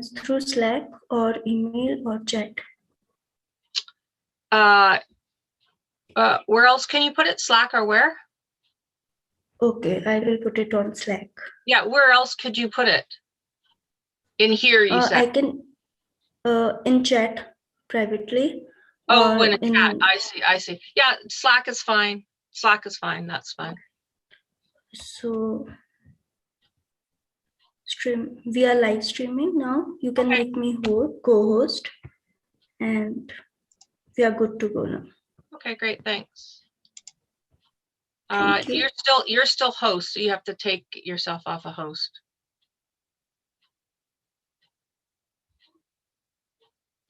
through Slack or email or chat? Where else can you put it? Slack or where? Okay, I will put it on Slack. Yeah, where else could you put it? In here, you said. I can in chat privately. Oh, Or in a chat. I see. Yeah, Slack is fine. Slack is fine. That's fine. So we are live streaming now. You can make me co-host, and we are good to go now. Okay, great. Thanks. Thank you. You're still host, so you have to take yourself off a host.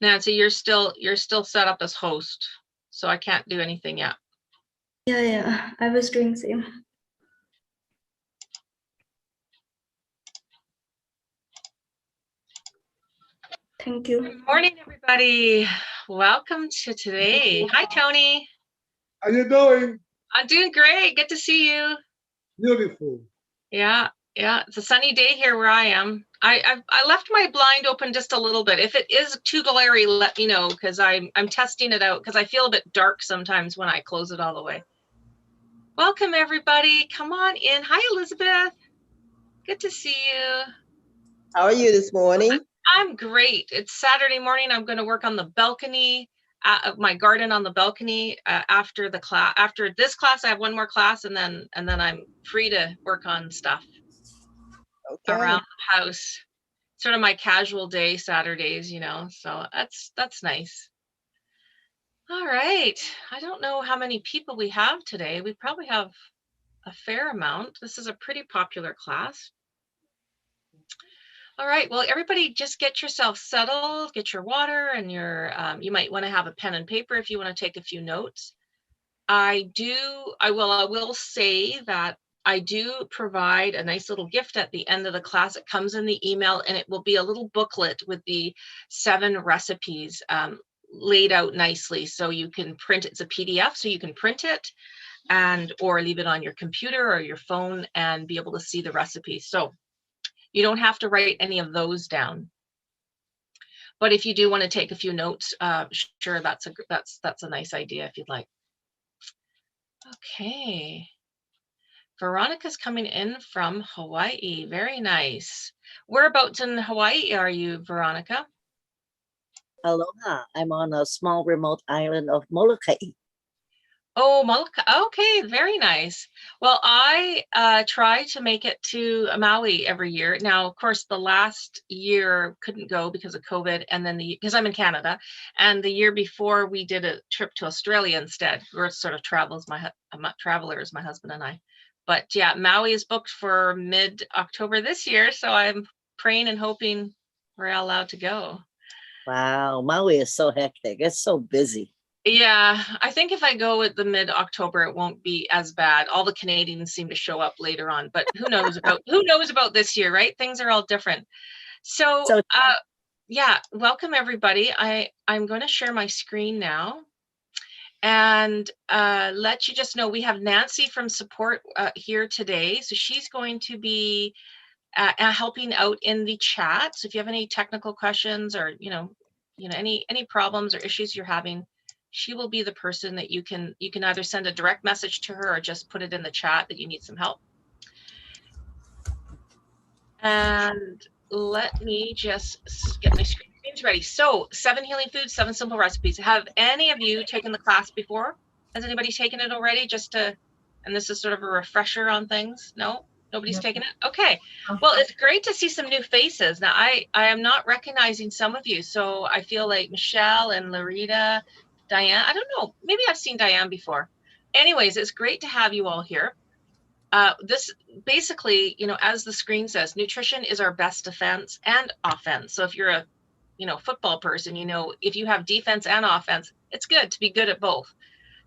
Nancy, you're still set up as host, so I can't do anything yet. Yeah, I was doing same. Thank you. Good morning, everybody. Welcome to today. Hi, Tony. How you doing? I'm doing great. Good to see you. Beautiful. Yeah. It's a sunny day here where I am. I left my blind open just a little bit. If it is too glary, let me know, because I'm testing it out, because I feel a bit dark sometimes when I close it all the way. Welcome, everybody. Come on in. Hi, Elizabeth. Good to see you. How are you this morning? I'm great. It's Saturday morning. I'm going to work on the balcony, my garden on the balcony after the class. After this class, I have one more class, and then I'm free to work on stuff around the house. Sort of my casual day Saturdays, so that's nice. All right. I don't know how many people we have today. We probably have a fair amount. This is a pretty popular class. All right, well, everybody just get yourself settled, get your water, and you might want to have a pen and paper if you want to take a few notes. I will say that I do provide a nice little gift at the end of the class. It comes in the email, and it will be a little booklet with the 7 recipes laid out nicely, so you can print. It's a PDF, so you can print it or leave it on your computer or your phone and be able to see the recipes. So you don't have to write any of those down, but if you do want to take a few notes, sure, that's a nice idea if you'd like. Okay, Veronica's coming in from Hawaii. Very nice. Whereabouts in Hawaii are you, Veronica? Aloha. I'm on a small remote island of Molokai. Oh, Molokai. Okay, very nice. Well, I try to make it to Maui every year. Now, of course, the last year couldn't go because of COVID, and then because I'm in Canada, and the year before we did a trip to Australia instead. We're sort of travelers, my husband and I. But yeah, Maui is booked for mid-October this year, so I'm praying and hoping we're allowed to go. Wow, Maui is so hectic. It's so busy. Yeah, I think if I go at the mid-October, it won't be as bad. All the Canadians seem to show up later on, but who knows about this year, right? Things are all different. So yeah, welcome everybody. I'm going to share my screen now and let you just know we have Nancy from support here today. So she's going to be helping out in the chat. So if you have any technical questions or any problems or issues you're having, she will be the person that you can either send a direct message to her or just put it in the chat that you need some help. And let me just get my screens ready. So 7 healing foods, 7 simple recipes. Have any of you taken the class before? Has anybody taken it already? And this is sort of a refresher on things? No? Nobody's taken it? Okay. Well, it's great to see some new faces. Now, I am not recognizing some of you. So I feel like Michelle and Larita, Diane, I don't know. Maybe I've seen Diane before. Anyways, it's great to have you all here. This basically, as the screen says, nutrition is our best defense and offense. So if you're a, football person, if you have defense and offense, it's good to be good at both,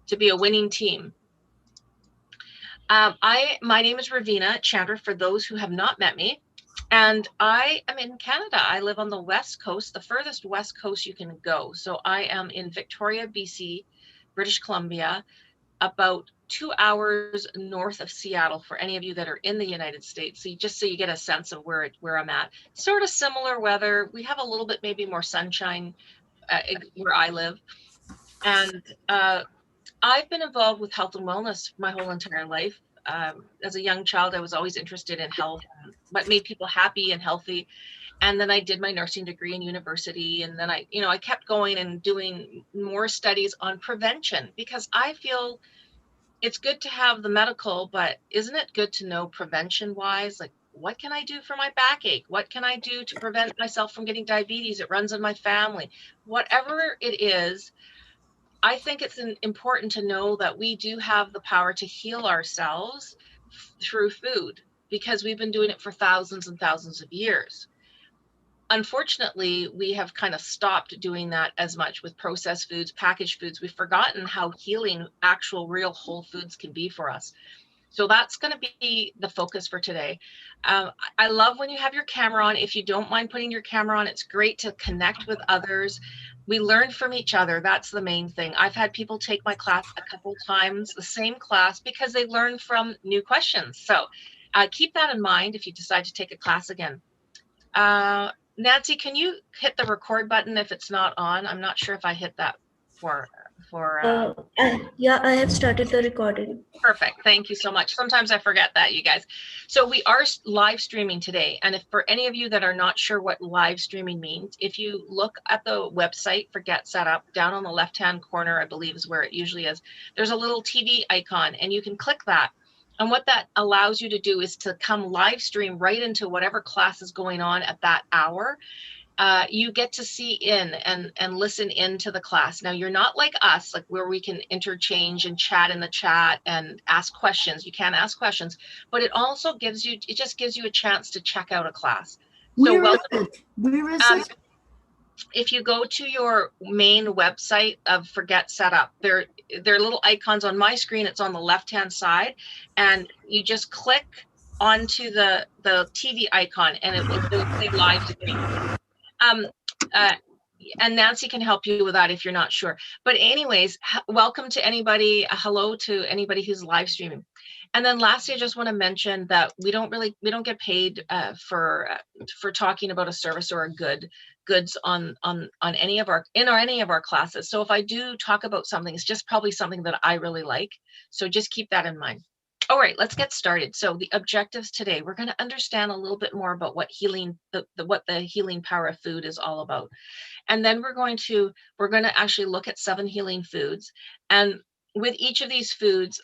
to be a winning team. My name is Ravina Chandra, for those who have not met me, and I am in Canada. I live on the West Coast, the furthest West Coast you can go. So I am in Victoria, BC, British Columbia, about 2 hours north of Seattle for any of you that are in the United States. So just so you get a sense of where I'm at. Sort of similar weather. We have a little bit maybe more sunshine where I live. And I've been involved with health and wellness my whole entire life. As a young child, I was always interested in health, what made people happy and healthy. And then I did my nursing degree in university. And then I kept going and doing more studies on prevention, because I feel it's good to have the medical, but isn't it good to know prevention wise? Like, what can I do for my backache? What can I do to prevent myself from getting diabetes? It runs in my family. Whatever it is, I think it's important to know that we do have the power to heal ourselves through food, because we've been doing it for thousands and thousands of years. Unfortunately, we have kind of stopped doing that as much with processed foods, packaged foods. We've forgotten how healing actual real whole foods can be for us. So that's going to be the focus for today. I love when you have your camera on. If you don't mind putting your camera on, it's great to connect with others. We learn from each other. That's the main thing. I've had people take my class a couple times, the same class, because they learn from new questions. So keep that in mind if you decide to take a class again. Nancy, can you hit the record button if it's not on? I'm not sure if I hit that for yeah, I have started the recording. Perfect. Thank you so much. Sometimes I forget that, you guys. So we are live streaming today. And if for any of you that are not sure what live streaming means, if you look at the website for Get Set Up, down on the left-hand corner, I believe is where it usually is, there's a little TV icon, and you can click that. And what that allows you to do is to come live stream right into whatever class is going on at that hour. You get to see in and listen into the class. Now, you're not like us, like where we can interchange and chat in the chat and ask questions. You can ask questions, but it also just gives you a chance to check out a class. So Where is it? If you go to your main website of Forget Setup, there are little icons on my screen. It's on the left-hand side, and you just click onto the TV icon, and it will say live stream. And Nancy can help you with that if you're not sure. But anyways, welcome to anybody. Hello to anybody who's live streaming. And then lastly, I just want to mention that we don't get paid for talking about a service or a goods on any of our classes. So if I do talk about something, it's just probably something that I really like. So just keep that in mind. All right, let's get started. So the objectives today, we're going to understand a little bit more about what what the healing power of food is all about. And then we're going to actually look at 7 healing foods. And with each of these foods,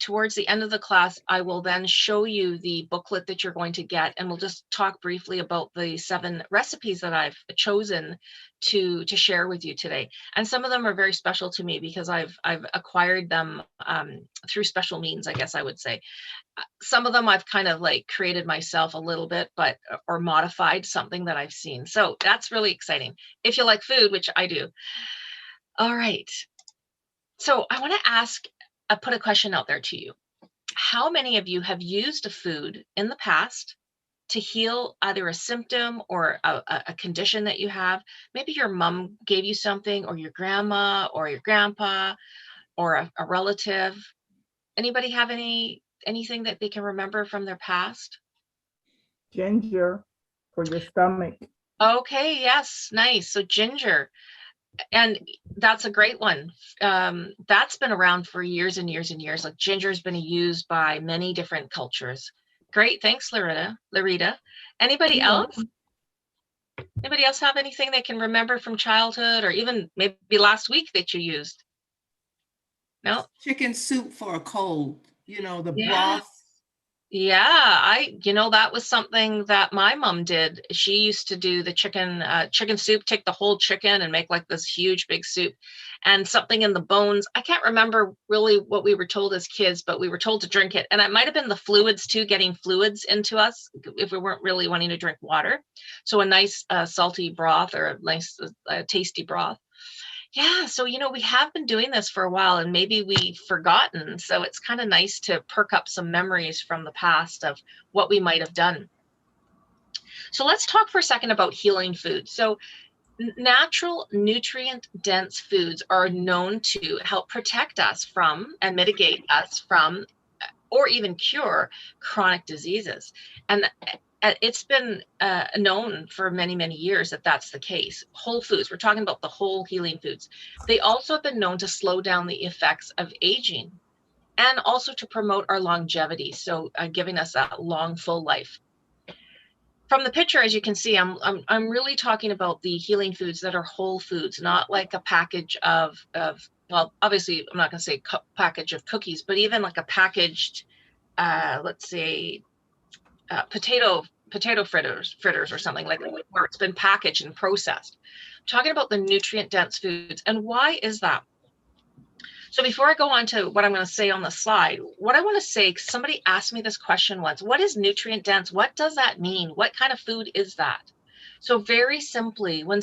towards the end of the class, I will then show you the booklet that you're going to get, and we'll just talk briefly about the 7 recipes that I've chosen to share with you today. And some of them are very special to me because I've acquired them through special means, I guess I would say. Some of them I've kind of like created myself a little bit, or modified something that I've seen. So that's really exciting if you like food, which I do. All right. So I want to put a question out there to you. How many of you have used a food in the past to heal either a symptom or a condition that you have? Maybe your mom gave you something, or your grandma or your grandpa or a relative. Anybody have anything that they can remember from their past? Ginger for your stomach. Okay, yes, nice. So ginger. And that's a great one. That's been around for years and years and years. Like ginger has been used by many different cultures. Great, thanks, Larita. Anybody else? Anybody else have anything they can remember from childhood, or even maybe last week that you used? No? Chicken soup for a cold, the Yeah. broth. Yeah, that was something that my mom did. She used to do the chicken soup, take the whole chicken and make like this huge big soup, and something in the bones. I can't remember really what we were told as kids, but we were told to drink it. And it might have been the fluids too, getting fluids into us if we weren't really wanting to drink water. So a nice salty broth, or a nice tasty broth. Yeah, so we have been doing this for a while, and maybe we've forgotten. So it's kind of nice to perk up some memories from the past of what we might have done. So let's talk for a second about healing food. So Natural nutrient-dense foods are known to help protect us from and mitigate us from or even cure chronic diseases. And it's been known for many, many years that that's the case. Whole foods, we're talking about the whole healing foods. They also have been known to slow down the effects of aging and also to promote our longevity, so giving us that long, full life. From the picture, as you can see, I'm really talking about the healing foods that are whole foods, not like a package of well, obviously I'm not going to say package of cookies, but even like a packaged, let's say, potato fritters or something like that, where it's been packaged and processed. I'm talking about the nutrient dense foods. And why is that? So before I go on to what I'm going to say on the slide, what I want to say, somebody asked me this question once, what is nutrient dense? What does that mean? What kind of food is that? So very simply, when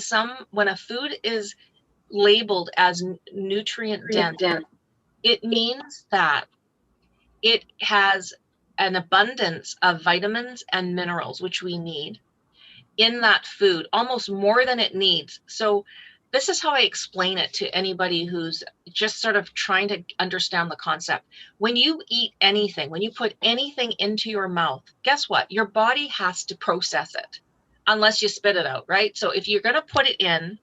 a food is labeled as nutrient dense, it means that it has an abundance of vitamins and minerals, which we need in that food, almost more than it needs. So this is how I explain it to anybody who's just sort of trying to understand the concept. When you eat anything, when you put anything into your mouth, guess what? Your body has to process it unless you spit it out, right? So if you're going to put it in,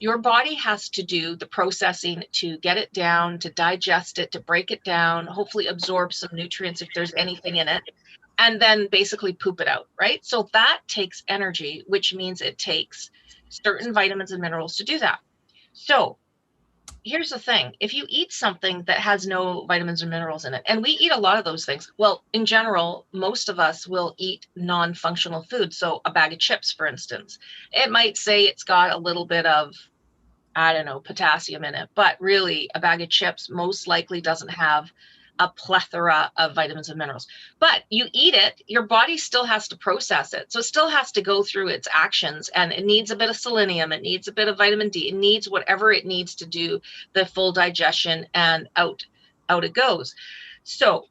your body has to do the processing to get it down, to digest it, to break it down, hopefully absorb some nutrients if there's anything in it, and then basically poop it out, right? So that takes energy, which means it takes certain vitamins and minerals to do that. So here's the thing. If you eat something that has no vitamins or minerals in it, and we eat a lot of those things, well, in general, most of us will eat non-functional food. So a bag of chips, for instance, it might say it's got a little bit of, I don't know, potassium in it, but really a bag of chips most likely doesn't have a plethora of vitamins and minerals. But you eat it, your body still has to process it. So it still has to go through its actions, and it needs a bit of selenium, it needs a bit of vitamin D, it needs whatever it needs to do the full digestion, and out it goes. So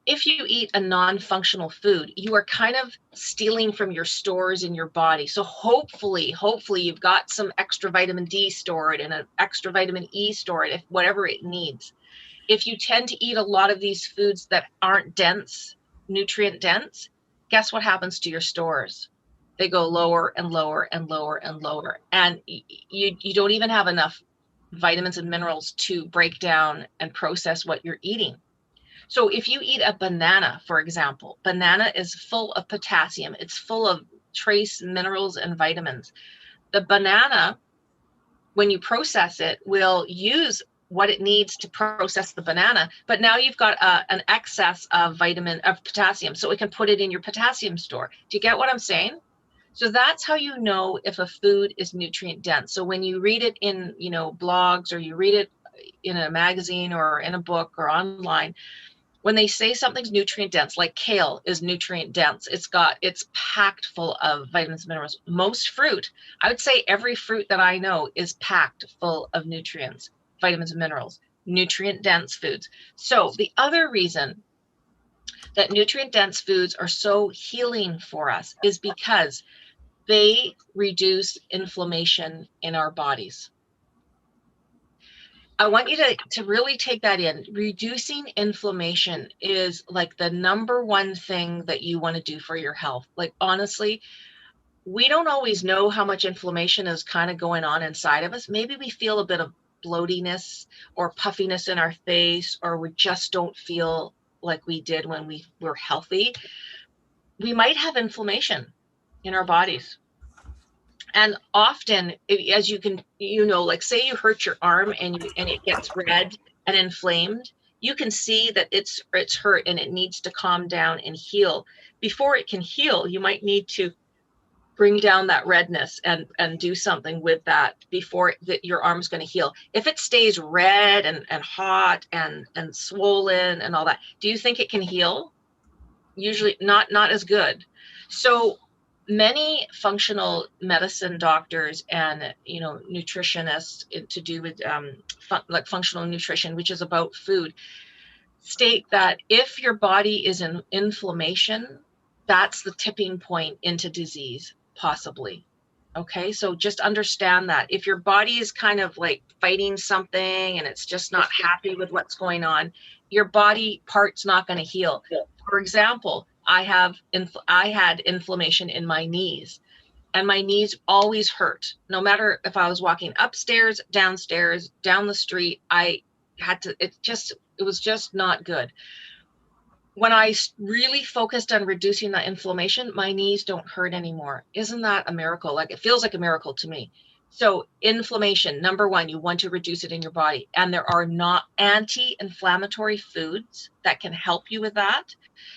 if you eat a non-functional food, you are kind of stealing from your stores in your body. So hopefully you've got some extra vitamin D stored and an extra vitamin E stored, if whatever it needs. If you tend to eat a lot of these foods that aren't dense, nutrient dense, guess what happens to your stores? They go lower and lower and lower and lower. And you don't even have enough vitamins and minerals to break down and process what you're eating. So if you eat a banana, for example, banana is full of potassium. It's full of trace minerals and vitamins. The banana, when you process it, will use what it needs to process the banana, but now you've got an excess of potassium, so it can put it in your potassium store. Do you get what I'm saying? So that's how you know if a food is nutrient dense. So when you read it in, blogs, or you read it in a magazine or in a book or online, when they say something's nutrient dense, like kale is nutrient dense, it's packed full of vitamins and minerals. Most fruit, I would say every fruit that I know is packed full of nutrients, vitamins and minerals, nutrient dense foods. So the other reason that nutrient dense foods are so healing for us is because they reduce inflammation in our bodies. I want you to really take that in. Reducing inflammation is like the number one thing that you want to do for your health. Like, honestly, we don't always know how much inflammation is kind of going on inside of us. Maybe we feel a bit of bloatiness or puffiness in our face, or we just don't feel like we did when we were healthy. We might have inflammation in our bodies. And often, as you can, like say you hurt your arm and it gets red and inflamed, you can see that it's hurt and it needs to calm down and heal. Before it can heal, you might need to bring down that redness and do something with that before your arm's going to heal. If it stays red and hot and swollen and all that, do you think it can heal? Usually not as good. So many functional medicine doctors and nutritionists to do with like functional nutrition, which is about food, state that if your body is in inflammation, that's the tipping point into disease, possibly. Okay, so just understand that if your body is kind of like fighting something and it's just not happy with what's going on, your body part's not going to heal. For example, I had inflammation in my knees, and my knees always hurt. No matter if I was walking upstairs, downstairs, down the street, I had to, it was just not good. When I really focused on reducing that inflammation, my knees don't hurt anymore. Isn't that a miracle? Like, it feels like a miracle to me. So inflammation, number one, you want to reduce it in your body. And there are not anti-inflammatory foods that can help you with that.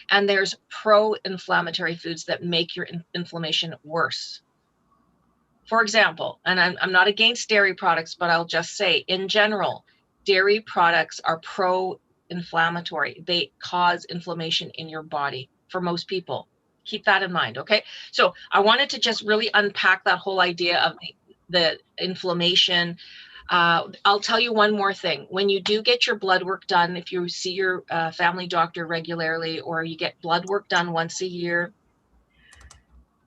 And there's pro-inflammatory foods that make your inflammation worse. For example, and I'm not against dairy products, but I'll just say in general, dairy products are pro-inflammatory. They cause inflammation in your body for most people. Keep that in mind, okay? So I wanted to just really unpack that whole idea of the inflammation. I'll tell you one more thing. When you do get your blood work done, if you see your family doctor regularly, or you get blood work done once a year,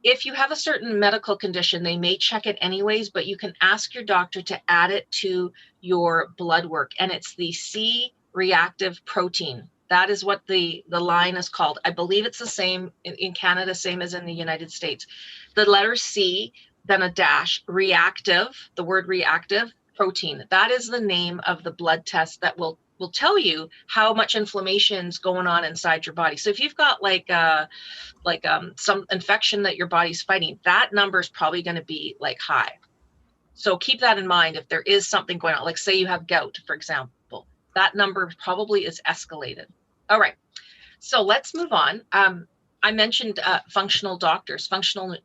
if you have a certain medical condition, they may check it anyways, but you can ask your doctor to add it to your blood work. And it's the C-reactive protein. That is what the line is called. I believe it's the same in Canada, same as in the United States. The letter C, then a dash, reactive, the word reactive protein. That is the name of the blood test that will tell you how much inflammation is going on inside your body. So if you've got some infection that your body's fighting, that number is probably going to be like high. So keep that in mind. If there is something going on, like say you have gout, for example, that number probably is escalated. All right, so let's move on. I mentioned functional doctors, functional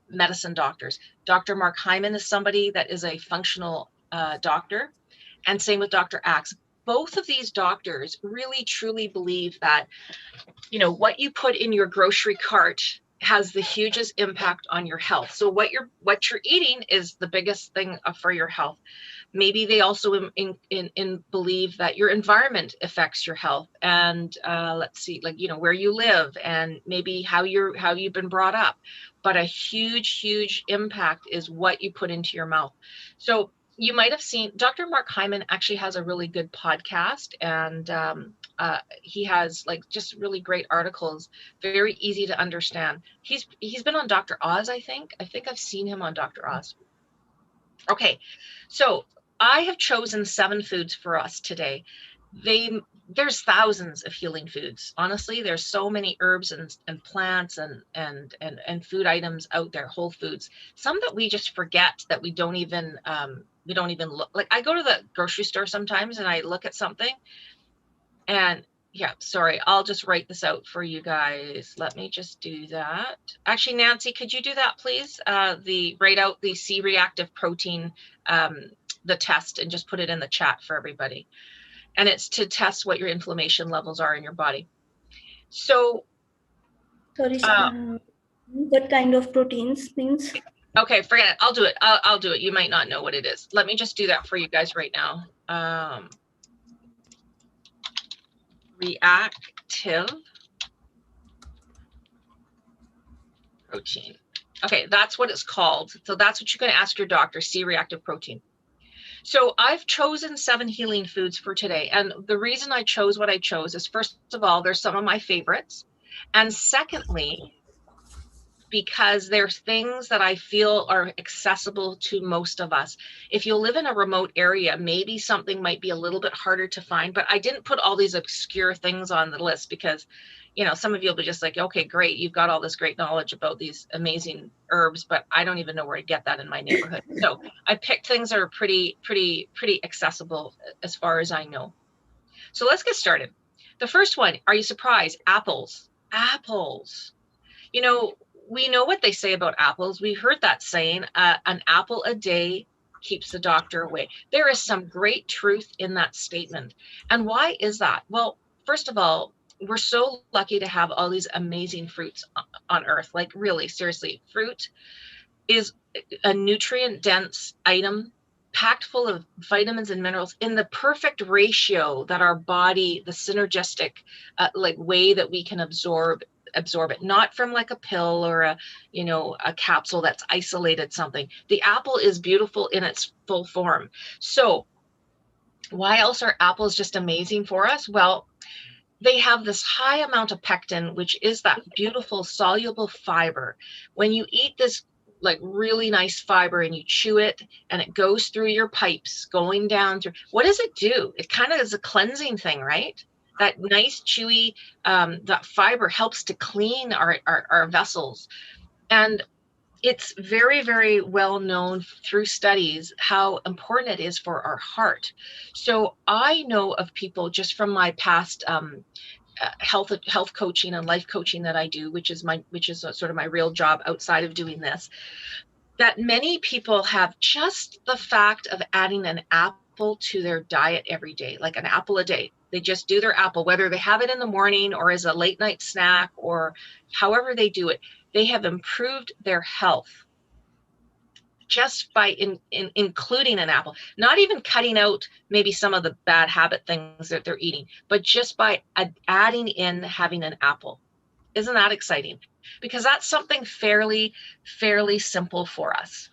medicine doctors. Dr. Mark Hyman is somebody that is a functional doctor, and same with Dr. Axe. Both of these doctors really truly believe that, you know, what you put in your grocery cart has the hugest impact on your health. So what you're eating is the biggest thing for your health. Maybe they also believe that your environment affects your health, and let's see, like, you know, where you live and maybe how you've been brought up. But a huge impact is what you put into your mouth. So you might have seen Dr. Mark Hyman actually has a really good podcast, and he has like just really great articles, very easy to understand. He's been on Dr. Oz, I think I've seen him on Dr. Oz. Okay, so I have chosen 7 foods for us today. There's thousands of healing foods. Honestly, there's so many herbs and plants and food items out there, whole foods. Some that we just forget, that we don't even look. Like, I go to the grocery store sometimes and I look at something, and yeah, sorry, I'll just write this out for you guys. Let me just do that. Actually, Nancy, could you do that, please? Write out the C-reactive protein, the test, and just put it in the chat for everybody. And it's to test what your inflammation levels are in your body. So, Sorry, what kind of proteins means? okay, forget it. I'll do it. I'll do it. You might not know what it is. Let me just do that for you guys right now. Reactive protein. Okay, that's what it's called. So that's what you're going to ask your doctor, C-reactive protein. So I've chosen 7 healing foods for today. And the reason I chose what I chose is, first of all, they're some of my favorites. And secondly, because there's things that I feel are accessible to most of us. If you live in a remote area, maybe something might be a little bit harder to find, but I didn't put all these obscure things on the list because, you know, some of you will be just like, okay, great, you've got all this great knowledge about these amazing herbs, but I don't even know where to get that in my neighborhood. So I picked things that are pretty accessible as far as I know. So let's get started. The first one, are you surprised? Apples. Apples. You know, we know what they say about apples. We heard that saying, an apple a day keeps the doctor away. There is some great truth in that statement. And why is that? Well, first of all, we're so lucky to have all these amazing fruits on earth. Like, really, seriously, fruit is a nutrient-dense item packed full of vitamins and minerals in the perfect ratio that our body, the synergistic way that we can absorb absorb it, not from like a pill or a, you know, a capsule that's isolated something. The apple is beautiful in its full form. So why else are apples just amazing for us? Well, they have this high amount of pectin, which is that beautiful soluble fiber. When you eat this like really nice fiber and you chew it and it goes through your pipes, going down through, what does it do? It kind of is a cleansing thing, right? That nice chewy, that fiber helps to clean our vessels. And it's very, very well known through studies how important it is for our heart. So I know of people just from my past health coaching and life coaching that I do, which is sort of my real job outside of doing this, that many people have just the fact of adding an apple to their diet every day, like an apple a day. They just do their apple, whether they have it in the morning or as a late night snack or however they do it. They have improved their health just by including an apple, not even cutting out maybe some of the bad habit things that they're eating, but just by adding in having an apple. Isn't that exciting? Because that's something fairly simple for us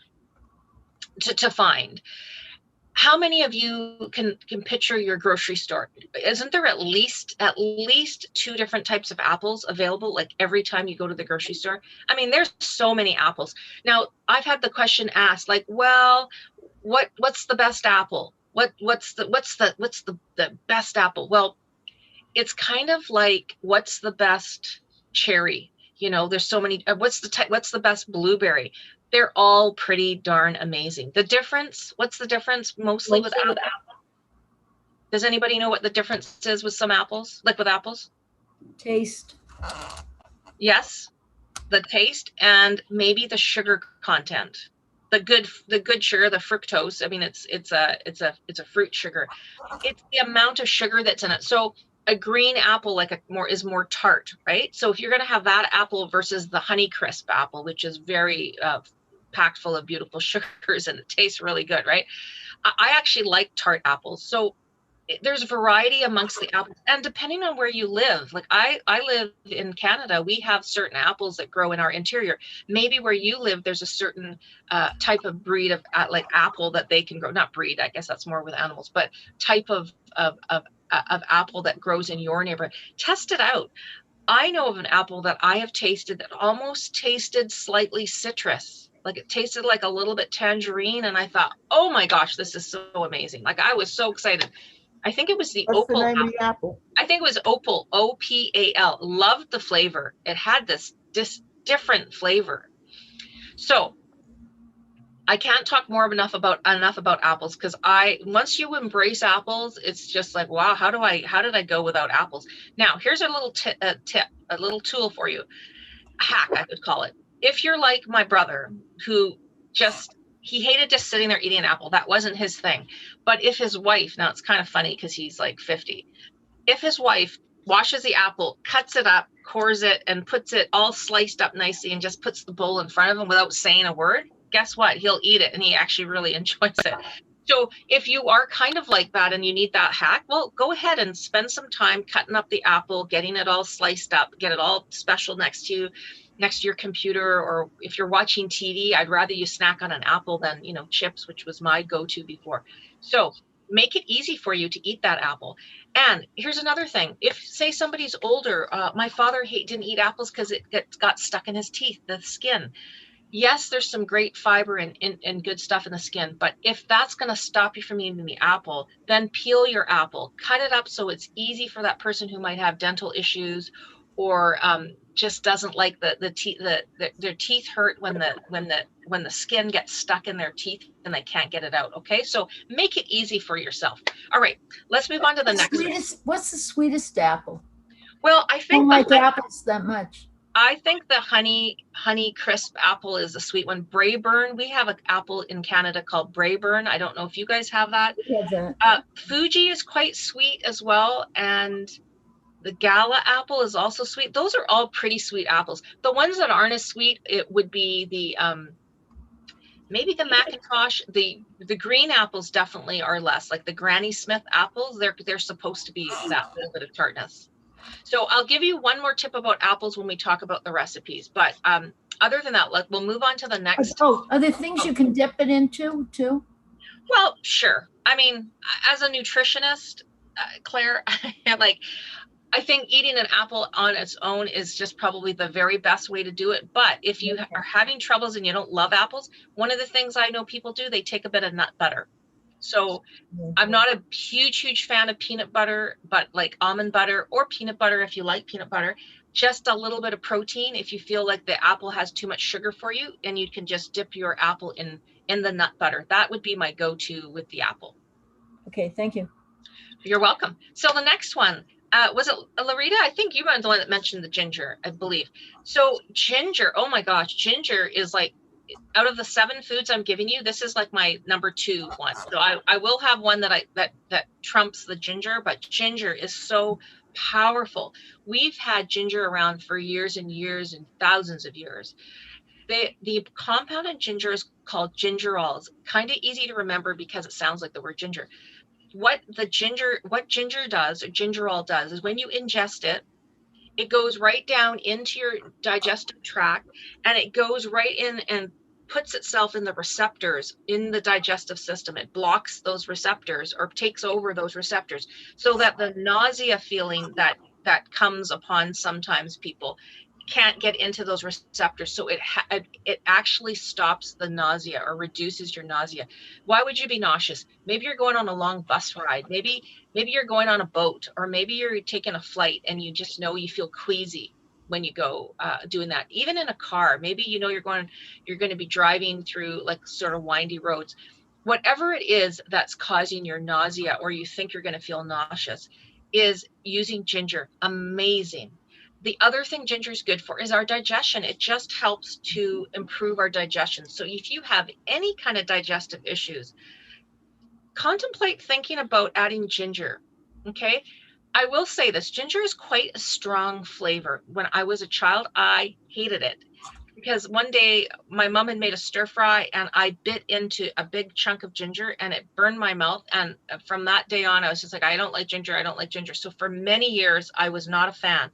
to find. How many of you can picture your grocery store? Isn't there at least 2 different types of apples available, like every time you go to the grocery store? I mean, there's so many apples. Now, I've had the question asked, like, well, what's the best apple? What's the best apple? Well, it's kind of like, what's the best cherry? You know, there's so many. What's the best blueberry? They're all pretty darn amazing. The difference, what's the difference mostly with apples? Does anybody know what the difference is with some apples, like with apples? Taste. Yes, the taste and maybe the sugar content. The good sugar, the fructose. I mean, it's a fruit sugar. It's the amount of sugar that's in it. So a green apple is more tart, right? So if you're going to have that apple versus the Honeycrisp apple, which is very packed full of beautiful sugars and it tastes really good, right? I actually like tart apples. So there's variety amongst the apples, and depending on where you live, like I live in Canada, we have certain apples that grow in our interior. Maybe where you live, there's a certain type of breed of like apple that they can grow. Not breed, I guess that's more with animals, but type of apple that grows in your neighborhood. Test it out. I know of an apple that I have tasted that almost tasted slightly citrus. Like it tasted like a little bit tangerine. And I thought, oh my gosh, this is so amazing. Like I was so excited. I think it was the What's the opal name of the apple? I think it was opal, OPAL. Loved the flavor. It had this different flavor. So I can't talk enough about apples, because once you embrace apples, it's just like, wow, how did I go without apples? Now, here's a little tip, a little tool for you. A hack, I could call it. If you're like my brother, who he hated just sitting there eating an apple. That wasn't his thing. But if his wife, now it's kind of funny because he's like 50. If his wife washes the apple, cuts it up, cores it, and puts it all sliced up nicely and just puts the bowl in front of him without saying a word, guess what? He'll eat it and he actually really enjoys it. So if you are kind of like that and you need that hack, well, go ahead and spend some time cutting up the apple, getting it all sliced up, get it all special next to your computer. Or if you're watching TV, I'd rather you snack on an apple than, chips, which was my go-to before. So make it easy for you to eat that apple. And here's another thing. If, say, somebody's older, my father didn't eat apples because it got stuck in his teeth, the skin. Yes, there's some great fiber and good stuff in the skin, but if that's going to stop you from eating the apple, then peel your apple, cut it up so it's easy for that person who might have dental issues or just doesn't like their teeth hurt when the skin gets stuck in their teeth and they can't get it out. Okay, so make it easy for yourself. All right, let's move on to the next one. What's the sweetest apple? Well, I I think don't like apples that much. I think the honey crisp apple is a sweet one. Braeburn, we have an apple in Canada called Braeburn. I don't know if you guys have that. Fuji is quite sweet as well, and the Gala apple is also sweet. Those are all pretty sweet apples. The ones that aren't as sweet, it would be the maybe the Macintosh. The green apples definitely are less. Like the Granny Smith apples, they're supposed to be that little bit of tartness. So I'll give you one more tip about apples when we talk about the recipes. But other than that, we'll move on to the next. Oh, are there things you can dip it into too? Well, sure. I mean, as a nutritionist, Claire, I think eating an apple on its own is just probably the very best way to do it. But if you are having troubles and you don't love apples, one of the things I know people do, they take a bit of nut butter. So I'm not a huge fan of peanut butter, but like almond butter or peanut butter, if you like peanut butter, just a little bit of protein if you feel like the apple has too much sugar for you, and you can just dip your apple in the nut butter. That would be my go-to with the apple. Okay, thank you. You're welcome. So the next one, was it Larita? I think you were the one that mentioned the ginger, I believe. So ginger, oh my gosh, ginger is like, out of the 7 foods I'm giving you, this is like my number 2 one. So I will have one that that trumps the ginger, but ginger is so powerful. We've had ginger around for years and years and thousands of years. The compound in ginger is called gingerols. Kind of easy to remember because it sounds like the word ginger. What ginger does, or gingerol does, is when you ingest it, it goes right down into your digestive tract, and it goes right in and puts itself in the receptors in the digestive system. It blocks those receptors or takes over those receptors, so that the nausea feeling that comes upon sometimes people can't get into those receptors. So it actually stops the nausea or reduces your nausea. Why would you be nauseous? Maybe you're going on a long bus ride. Maybe you're going on a boat, or maybe you're taking a flight and you just know you feel queasy when you go doing that. Even in a car, maybe you know you're going to be driving through like sort of windy roads. Whatever it is that's causing your nausea, or you think you're going to feel nauseous, is using ginger. Amazing. The other thing ginger is good for is our digestion. It just helps to improve our digestion. So if you have any kind of digestive issues, contemplate thinking about adding ginger. Okay. I will say this, ginger is quite a strong flavor. When I was a child, I hated it because one day my mom had made a stir fry and I bit into a big chunk of ginger and it burned my mouth. And from that day on, I was just like, I don't like ginger. I don't like ginger. So for many years, I was not a fan.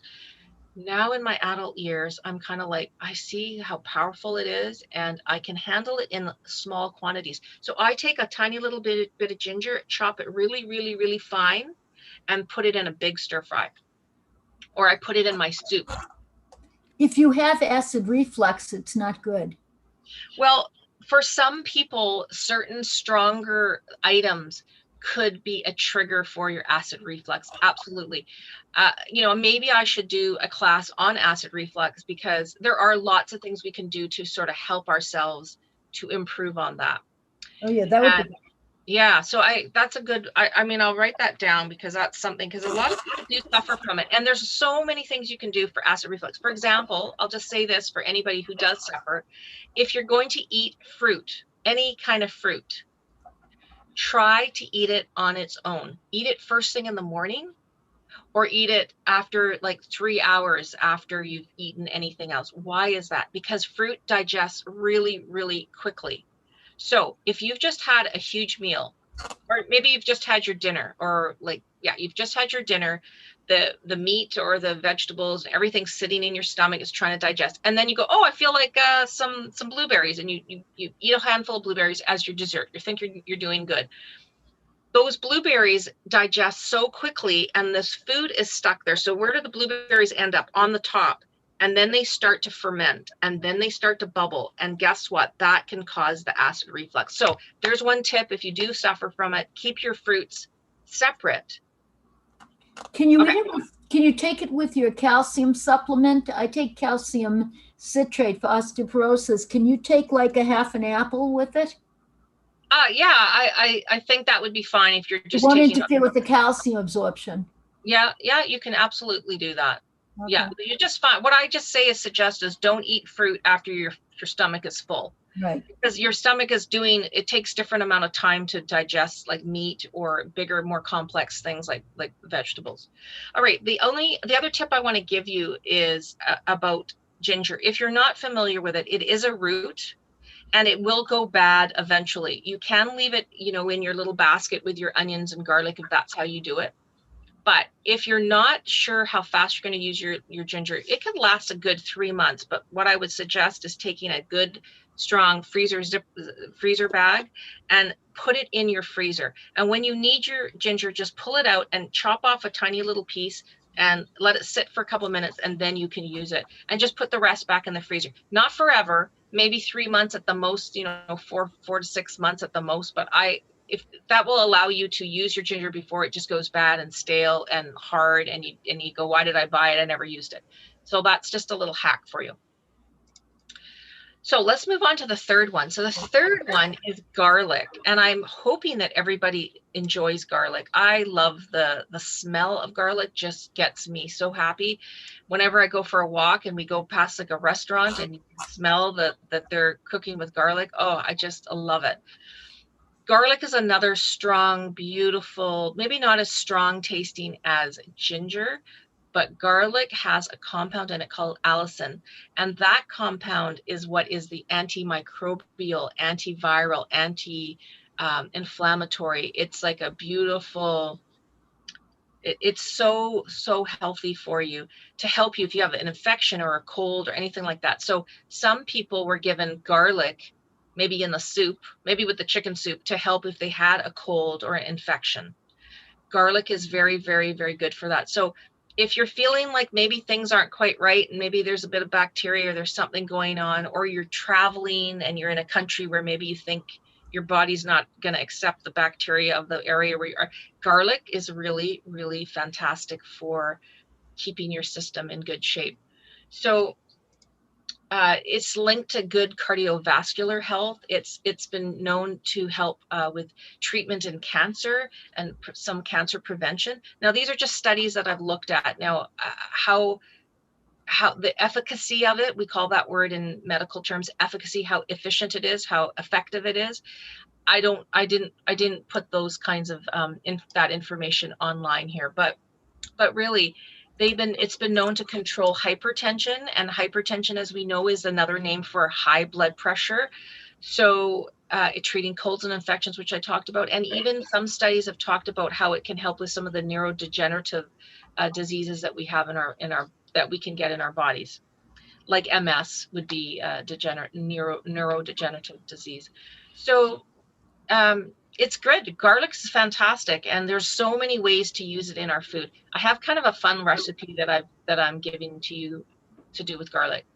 Now in my adult years, I'm kind of like, I see how powerful it is and I can handle it in small quantities. So I take a tiny little bit of ginger, chop it really, really, really fine, and put it in a big stir fry. Or I put it in my soup. If you have acid reflux, it's not good. Well, for some people, certain stronger items could be a trigger for your acid reflux. Absolutely. Maybe I should do a class on acid reflux because there are lots of things we can do to sort of help ourselves to improve on that. Oh yeah, that would be. Yeah, so that's a good, I mean, I'll write that down because that's something, because a lot of people do suffer from it. And there's so many things you can do for acid reflux. For example, I'll just say this for anybody who does suffer. If you're going to eat fruit, any kind of fruit, try to eat it on its own. Eat it first thing in the morning, or eat it after like 3 hours after you've eaten anything else. Why is that? Because fruit digests really, really quickly. So if you've just had a huge meal, or maybe you've just had your dinner, or you've just had your dinner, the meat or the vegetables, everything's sitting in your stomach, is trying to digest. And then you go, oh, I feel like some blueberries, and you eat a handful of blueberries as your dessert. You think you're doing good. Those blueberries digest so quickly and this food is stuck there. So where do the blueberries end up? On the top. And then they start to ferment, and then they start to bubble. And guess what? That can cause the acid reflux. So there's one tip. If you do suffer from it, keep your fruits separate. Can you can you take it with your calcium supplement? I take calcium citrate for osteoporosis. Can you take like a half an apple with it? Yeah, I think that would be fine if you're just won't taking interfere with the calcium absorption. Yeah, you can absolutely do that. Okay. Yeah, you just fine. What I just say is suggest is don't eat fruit after your stomach is full. Right. Because your stomach is it takes different amount of time to digest like meat or bigger, more complex things like vegetables. All right. The other tip I want to give you is about ginger. If you're not familiar with it, it is a root and it will go bad eventually. You can leave it, in your little basket with your onions and garlic if that's how you do it. But if you're not sure how fast you're going to use your ginger, it could last a good 3 months. But what I would suggest is taking a good, strong freezer bag and put it in your freezer. And when you need your ginger, just pull it out and chop off a tiny little piece and let it sit for a couple of minutes, and then you can use it. And just put the rest back in the freezer. Not forever, maybe 3 months at the most, you know, four to 6 months at the most. But if that will allow you to use your ginger before it just goes bad and stale and hard, and you go, why did I buy it? I never used it. So that's just a little hack for you. So let's move on to the third one. So the third one is garlic, and I'm hoping that everybody enjoys garlic. I love the smell of garlic, just gets me so happy. Whenever I go for a walk and we go past like a restaurant and you can smell that they're cooking with garlic, oh, I just love it. Garlic is another strong, beautiful, maybe not as strong tasting as ginger, but garlic has a compound in it called allicin. And that compound is what is the anti-microbial, antiviral, anti-inflammatory. It's like a beautiful, it's so healthy for you, to help you if you have an infection or a cold or anything like that. So some people were given garlic, maybe in the soup, maybe with the chicken soup, to help if they had a cold or an infection. Garlic is very, very, very good for that. So if you're feeling like maybe things aren't quite right, and maybe there's a bit of bacteria or there's something going on, or you're traveling and you're in a country where maybe you think your body's not going to accept the bacteria of the area where you are, garlic is really, really fantastic for keeping your system in good shape. So it's linked to good cardiovascular health. It's been known to help with treatment in cancer and some cancer prevention. Now, these are just studies that I've looked at. Now, how the efficacy of it, we call that word in medical terms, efficacy, how efficient it is, how effective it is. I didn't put those kinds of that information online here, but really, it's been known to control hypertension, and hypertension, as we know, is another name for high blood pressure. So treating colds and infections, which I talked about, and even some studies have talked about how it can help with some of the neurodegenerative diseases that we have that we can get in our bodies, like MS would be neurodegenerative disease. So it's good. Garlic's fantastic, and there's so many ways to use it in our food. I have kind of a fun recipe that I'm giving to you to do with garlic.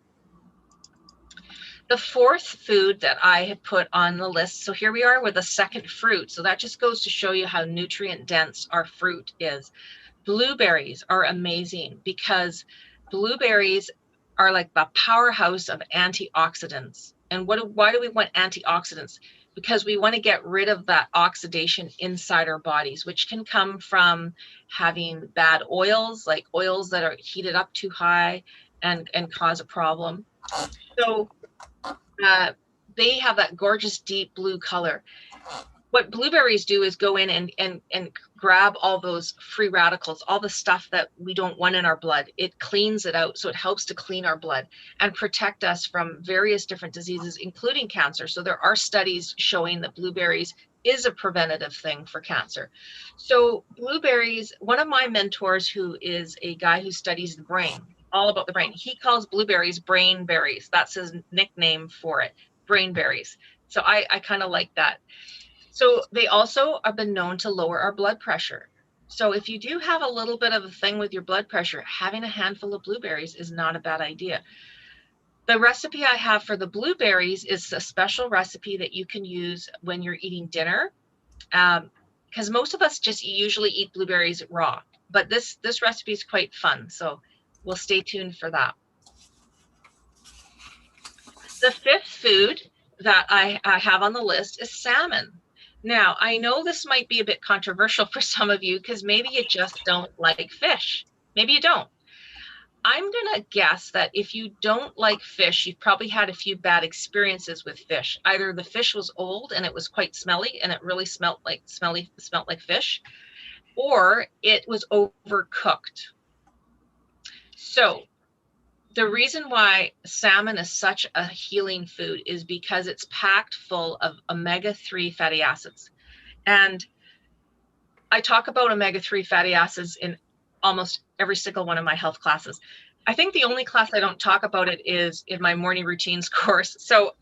The fourth food that I have put on the list, so here we are with a second fruit. So that just goes to show you how nutrient dense our fruit is. Blueberries are amazing because blueberries are like the powerhouse of antioxidants. And why do we want antioxidants? Because we want to get rid of that oxidation inside our bodies, which can come from having bad oils, like oils that are heated up too high and cause a problem. So they have that gorgeous deep blue color. What blueberries do is go in and grab all those free radicals, all the stuff that we don't want in our blood. It cleans it out. So it helps to clean our blood and protect us from various different diseases, including cancer. So there are studies showing that blueberries is a preventative thing for cancer. So blueberries, one of my mentors, who is a guy who studies the brain, all about the brain, he calls blueberries brain berries. That's his nickname for it, brain berries. So I kind of like that. So they also have been known to lower our blood pressure. So if you do have a little bit of a thing with your blood pressure, having a handful of blueberries is not a bad idea. The recipe I have for the blueberries is a special recipe that you can use when you're eating dinner, because most of us just usually eat blueberries raw, but this recipe is quite fun. So we'll stay tuned for that. The fifth food that I have on the list is salmon. Now, I know this might be a bit controversial for some of you because maybe you just don't like fish. Maybe you don't. I'm going to guess that if you don't like fish, you've probably had a few bad experiences with fish. Either the fish was old and it was quite smelly and it really smelled like fish, or it was overcooked. So the reason why salmon is such a healing food is because it's packed full of omega-3 fatty acids. And I talk about omega-3 fatty acids in almost every single one of my health classes. I think the only class I don't talk about it is in my morning routines course. So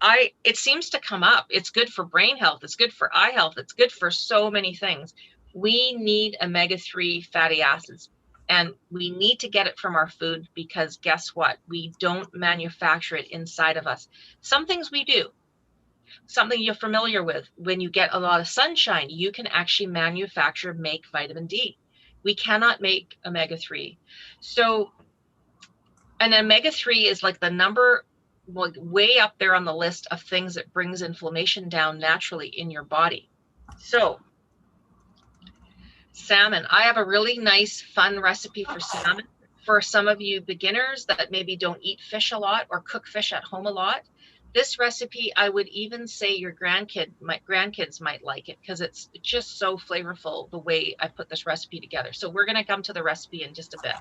it seems to come up. It's good for brain health. It's good for eye health. It's good for so many things. We need omega-3 fatty acids, and we need to get it from our food, because guess what? We don't manufacture it inside of us. Some things we do. Something you're familiar with, when you get a lot of sunshine, you can actually make vitamin D. We cannot make omega-3. So an omega-3 is like the number, like way up there on the list of things that brings inflammation down naturally in your body. So salmon, I have a really nice fun recipe for salmon for some of you beginners that maybe don't eat fish a lot or cook fish at home a lot. This recipe, I would even say your grandkids might like it, because it's just so flavorful the way I put this recipe together. So we're going to come to the recipe in just a bit.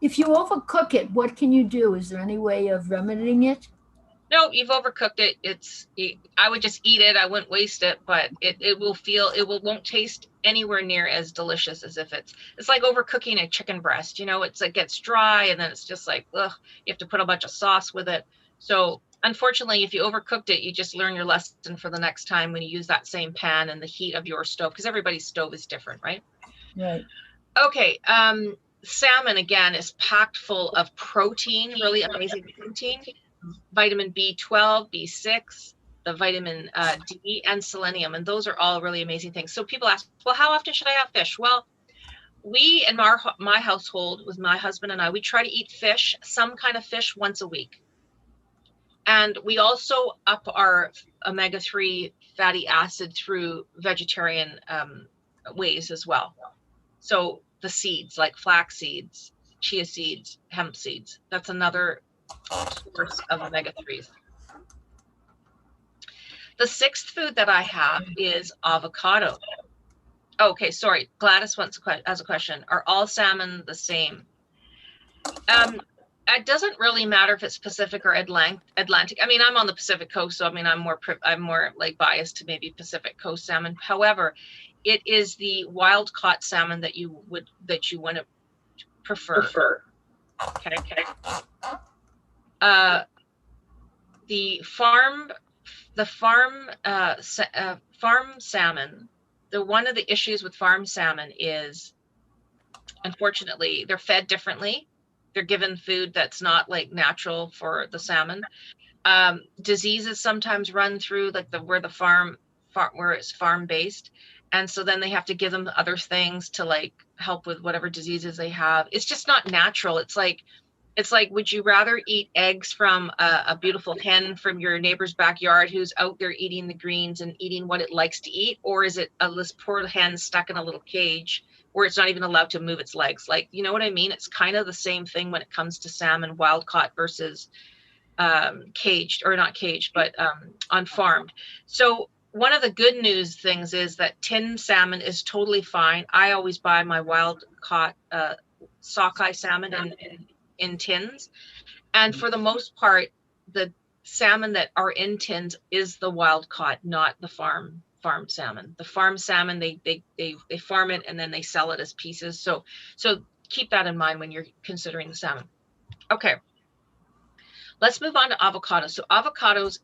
If you overcook it, what can you do? Is there any way of remedying it? No, you've overcooked it. I would just eat it. I wouldn't waste it, but it won't taste anywhere near as delicious as if it's like overcooking a chicken breast. You know, it gets dry, and then it's just like, ugh, you have to put a bunch of sauce with it. So unfortunately, if you overcooked it, you just learn your lesson for the next time when you use that same pan and the heat of your stove, because everybody's stove is different, right? Right. Okay. Salmon, again, is packed full of protein, really amazing protein, vitamin B12, B6, the vitamin D, and selenium. And those are all really amazing things. So people ask, well, how often should I have fish? Well, we in my household, with my husband and I, we try to eat fish, some kind of fish, once a week. And we also up our omega-3 fatty acid through vegetarian ways as well. So the seeds, like flax seeds, chia seeds, hemp seeds, that's another source of omega-3s. The sixth food that I have is avocado. Okay, sorry, Gladys has a question. Are all salmon the same? It doesn't really matter if it's Pacific or Atlantic. I mean, I'm on the Pacific coast, so I mean, I'm more like biased to maybe Pacific coast salmon. However, it is the wild caught salmon that you want to prefer. Okay. The farm salmon. One of the issues with farm salmon is, unfortunately, they're fed differently. They're given food that's not like natural for the salmon. Diseases sometimes run through like where it's farm based, and so then they have to give them other things to like help with whatever diseases they have. It's just not natural. It's like, would you rather eat eggs from a beautiful hen from your neighbor's backyard who's out there eating the greens and eating what it likes to eat, or is it this poor hen stuck in a little cage where it's not even allowed to move its legs? Like, you know what I mean? It's kind of the same thing when it comes to salmon, wild caught versus caged, or not caged, but on farmed. So one of the good news things is that tinned salmon is totally fine. I always buy my wild caught sockeye salmon in tins, and for the most part, the salmon that are in tins is the wild caught, not the farmed salmon. The farm salmon, they farm it and then they sell it as pieces. So keep that in mind when you're considering the salmon. Okay, let's move on to avocados. So avocados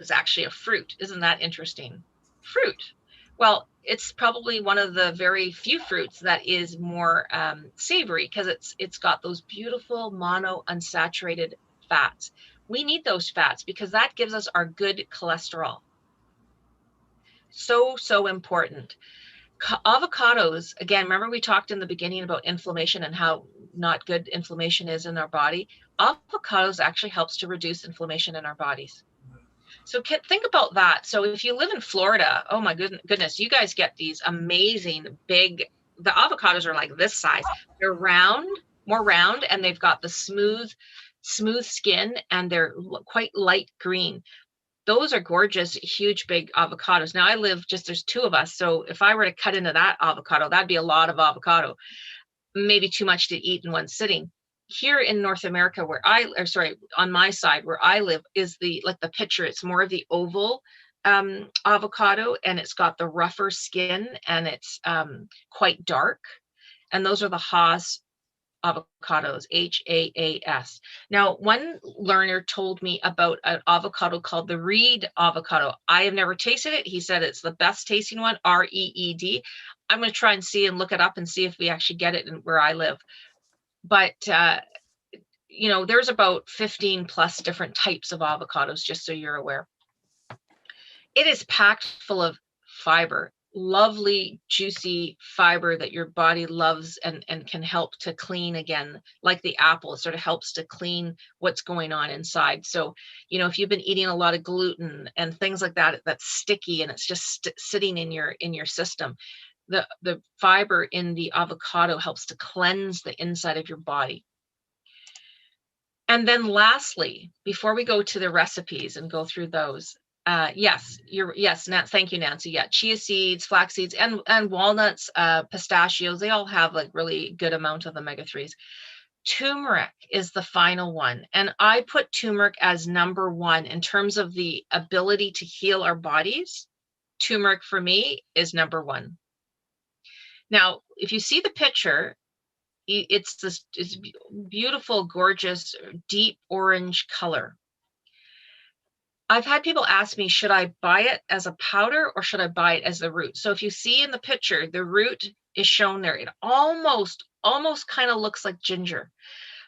is actually a fruit. Isn't that interesting? Fruit. Well, it's probably one of the very few fruits that is more savory, because it's got those beautiful monounsaturated fats. We need those fats because that gives us our good cholesterol. So important. Avocados, again, remember we talked in the beginning about inflammation and how not good inflammation is in our body. Avocados actually helps to reduce inflammation in our bodies. So think about that. So if you live in Florida, oh my goodness, you guys get these amazing big, the avocados are like this size. They're more round, and they've got the smooth skin, and they're quite light green. Those are gorgeous, huge, big avocados. Now there's two of us. So if I were to cut into that avocado, that'd be a lot of avocado, maybe too much to eat in one sitting. Here in North America, on my side where I live, is like the picture. It's more of the oval avocado, and it's got the rougher skin, and it's quite dark. And those are the Haas avocados, Haas. Now, one learner told me about an avocado called the Reed avocado. I have never tasted it. He said it's the best tasting one, Reed. I'm going to try and see and look it up and see if we actually get it in where I live. But, you know, there's about 15 plus different types of avocados, just so you're aware. It is packed full of fiber, lovely, juicy fiber that your body loves and can help to clean again, like the apple. It sort of helps to clean what's going on inside. So, you know, if you've been eating a lot of gluten and things like that, that's sticky and it's just sitting in your system, the fiber in the avocado helps to cleanse the inside of your body. And then lastly, before we go to the recipes and go through those, yes, thank you, Nancy. Yeah, chia seeds, flax seeds, and walnuts, pistachios, they all have like really good amount of omega-3s. Turmeric is the final one. And I put turmeric as number one in terms of the ability to heal our bodies. Turmeric for me is number one. Now, if you see the picture, it's beautiful, gorgeous, deep orange color. I've had people ask me, should I buy it as a powder or should I buy it as the root? So if you see in the picture, the root is shown there. It almost kind of looks like ginger,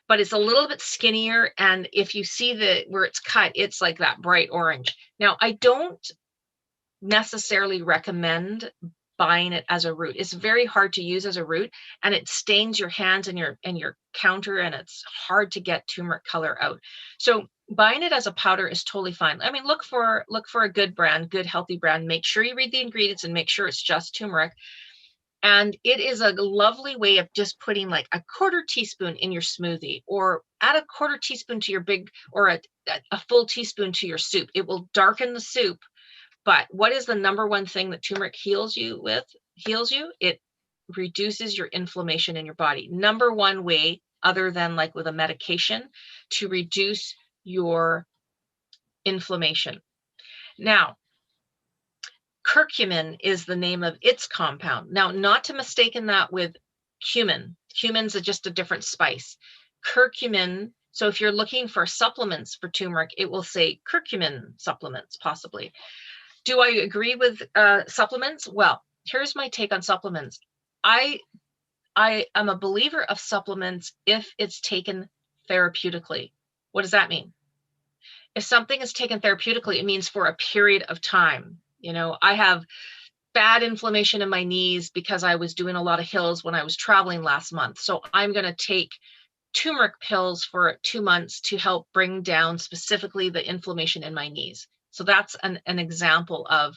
but it's a little bit skinnier. And if you see where it's cut, it's like that bright orange. Now, I don't necessarily recommend buying it as a root. It's very hard to use as a root, and it stains your hands and your counter, and it's hard to get turmeric color out. So buying it as a powder is totally fine. I mean, look for a good brand, good healthy brand. Make sure you read the ingredients and make sure it's just turmeric. And it is a lovely way of just putting like a quarter teaspoon in your smoothie, or add a quarter teaspoon to your or a full teaspoon to your soup. It will darken the soup. But what is the number one thing that turmeric heals you? It reduces your inflammation in your body. Number one way, other than like with a medication, to reduce your inflammation. Now, curcumin is the name of its compound. Now, not to mistaken that with cumin. Cumin's just a different spice. Curcumin, so if you're looking for supplements for turmeric, it will say curcumin supplements, possibly. Do I agree with supplements? Well, here's my take on supplements. I am a believer of supplements if it's taken therapeutically. What does that mean? If something is taken therapeutically, it means for a period of time. You know, I have bad inflammation in my knees because I was doing a lot of hills when I was traveling last month. So I'm going to take turmeric pills for 2 months to help bring down specifically the inflammation in my knees. So that's an example of,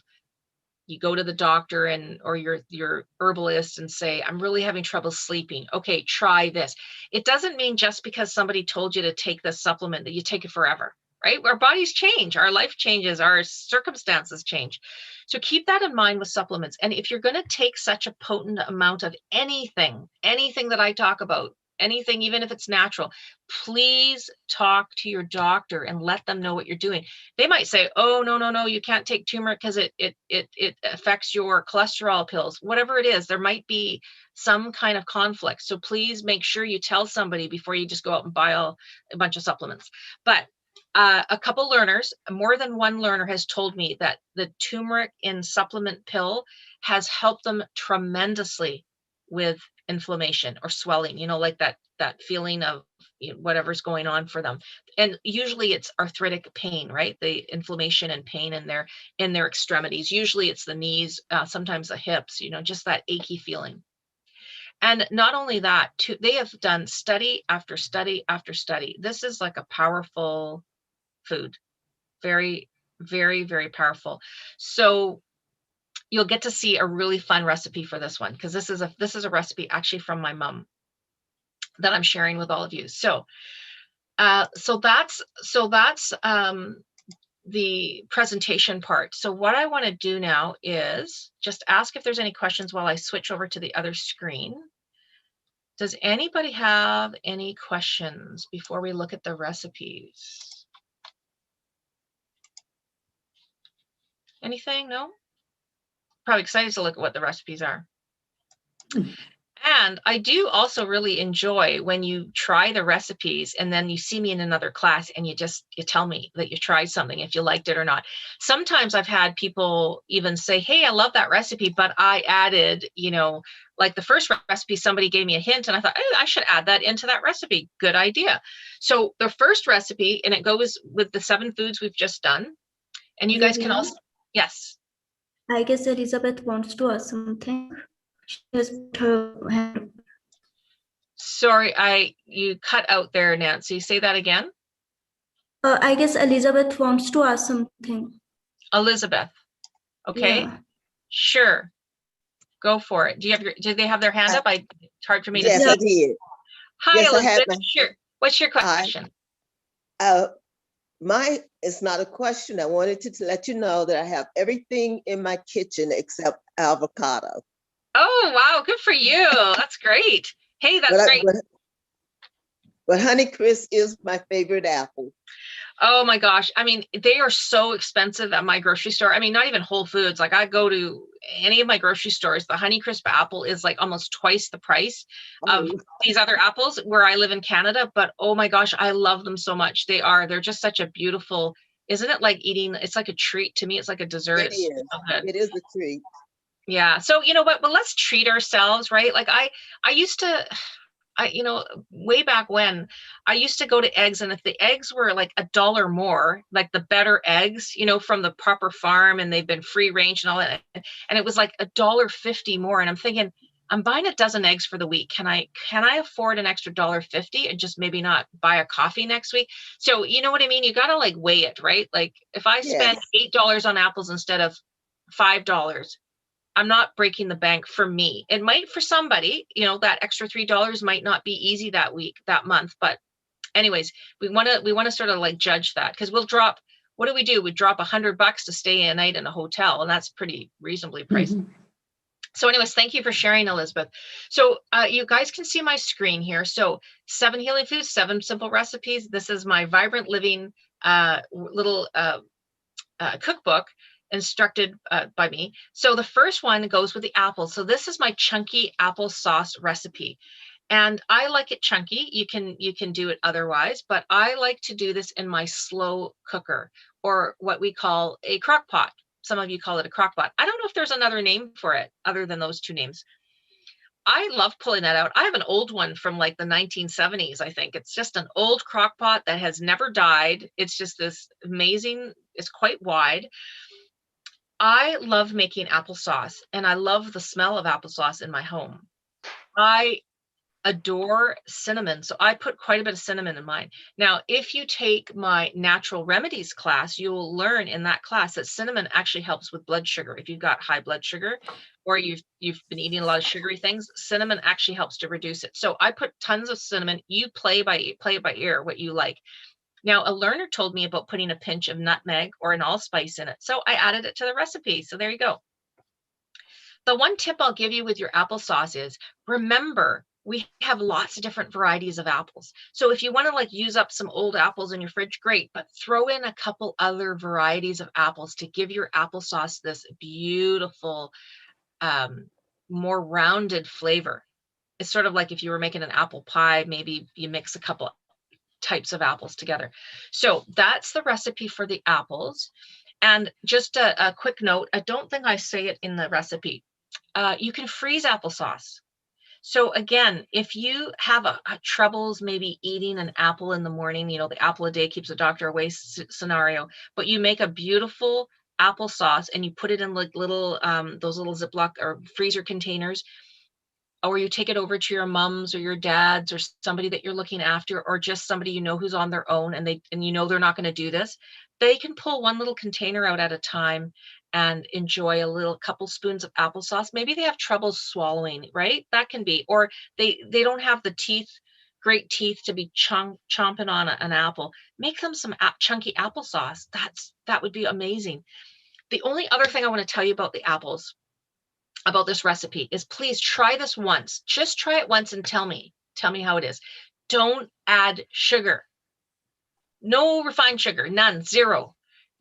you go to the doctor or your herbalist and say, I'm really having trouble sleeping. Okay, try this. It doesn't mean just because somebody told you to take this supplement that you take it forever, right? Our bodies change, our life changes, our circumstances change. So keep that in mind with supplements. And if you're going to take such a potent amount of anything that I talk about, anything, even if it's natural, please talk to your doctor and let them know what you're doing. They might say, oh, no, you can't take turmeric because it affects your cholesterol pills. Whatever it is, there might be some kind of conflict. So please make sure you tell somebody before you just go out and buy a bunch of supplements. But a couple learners, more than one learner has told me that the turmeric in supplement pill has helped them tremendously with inflammation or swelling, you know, like that feeling of, you know, whatever's going on for them. And usually it's arthritic pain, right? The inflammation and pain in their extremities. Usually it's the knees, sometimes the hips, you know, just that achy feeling. And not only that, they have done study after study after study. This is like a powerful food. Very, very, very powerful. So you'll get to see a really fun recipe for this one, because this is a recipe actually from my mom that I'm sharing with all of you. So that's the presentation part. So what I want to do now is just ask if there's any questions while I switch over to the other screen. Does anybody have any questions before we look at the recipes? Anything? No? Probably excited to look at what the recipes are. And I do also really enjoy when you try the recipes and then you see me in another class and you tell me that you tried something, if you liked it or not. Sometimes I've had people even say, hey, I love that recipe, but I added, like the first recipe, somebody gave me a hint and I thought, oh, I should add that into that recipe. Good idea. So the first recipe, and it goes with the 7 foods we've just done. And you guys can also, yes. I guess Elizabeth wants to ask something. She has put her hand. Sorry, you cut out there, Nancy. Say that again. I guess Elizabeth wants to ask something. Elizabeth. Okay. Yeah. Sure. Go for it. Do they have their hand up? It's hard for me to Yes, see. I did. Hi, Yes, I had Elizabeth. Sure. What's your question? It's not a question. I wanted to let you know that I have everything in my kitchen except avocado. Oh, wow. Good for you. That's great. Hey, that's great. But Honeycrisp is my favorite apple. Oh my gosh. I mean, they are so expensive at my grocery store. I mean, not even Whole Foods. Like I go to any of my grocery stores, the Honeycrisp apple is like almost twice the price of these other apples where I live in Canada. But oh my gosh, I love them so much. They're just such a beautiful, isn't it like eating? It's like a treat to me. It's like a dessert. It is. So it is a treat. Yeah. So, you know what, well, let's treat ourselves, right? Like I used to, way back when I used to go to eggs, and if the eggs were like $1 more, like the better eggs, from the proper farm and they've been free range and all that, and it was like $1.50 more. And I'm thinking, I'm buying a dozen eggs for the week. Can I afford an extra $1.50 and just maybe not buy a coffee next week? So you know what I mean? You got to like weigh it, right? Like if I spend $8 on apples instead of $5, I'm not breaking the bank for me. It might for somebody, that extra $3 might not be easy that week, that month. But anyways, we want to sort of like judge that, because we'll drop, what do? We drop $100 to stay a night in a hotel, and that's pretty reasonably priced. Mm-hmm. So anyways, thank you for sharing, Elizabeth. So you guys can see my screen here. So 7 healing foods, 7 simple recipes. This is my Vibrant Living little cookbook, instructed by me. So the first one goes with the apple. So this is my chunky applesauce recipe, and I like it chunky. You can do it otherwise, but I like to do this in my slow cooker, or what we call a crock pot. Some of you call it a crock pot. I don't know if there's another name for it other than those 2 names. I love pulling that out. I have an old one from like the 1970s, I think. It's just an old crock pot that has never died. It's just this amazing, it's quite wide. I love making applesauce, and I love the smell of applesauce in my home. I adore cinnamon, so I put quite a bit of cinnamon in mine. Now, if you take my natural remedies class, you will learn in that class that cinnamon actually helps with blood sugar. If you've got high blood sugar, or you've been eating a lot of sugary things, cinnamon actually helps to reduce it. So I put tons of cinnamon. You play it by ear what you like. Now, a learner told me about putting a pinch of nutmeg or an allspice in it, so I added it to the recipe. So there you go. The one tip I'll give you with your applesauce is, remember, we have lots of different varieties of apples. So if you want to like use up some old apples in your fridge, great, but throw in a couple other varieties of apples to give your applesauce this beautiful, more rounded flavor. It's sort of like if you were making an apple pie, maybe you mix a couple types of apples together. So that's the recipe for the apples. And just a quick note, I don't think I say it in the recipe. You can freeze applesauce. So again, if you have a troubles maybe eating an apple in the morning, the apple a day keeps the doctor away scenario, but you make a beautiful applesauce and you put it in like little those little Ziploc or freezer containers, or you take it over to your mom's or your dad's or somebody that you're looking after, or just somebody who's on their own and they're not going to do this, they can pull one little container out at a time and enjoy a couple spoons of applesauce. Maybe they have trouble swallowing, right? That can be, or they don't have the great teeth to be chomping on an apple. Make them some chunky applesauce. That would be amazing. The only other thing I want to tell you about the apples, about this recipe, is please try this once. Just try it once and tell me how it is. Don't add sugar. No refined sugar, none, 0.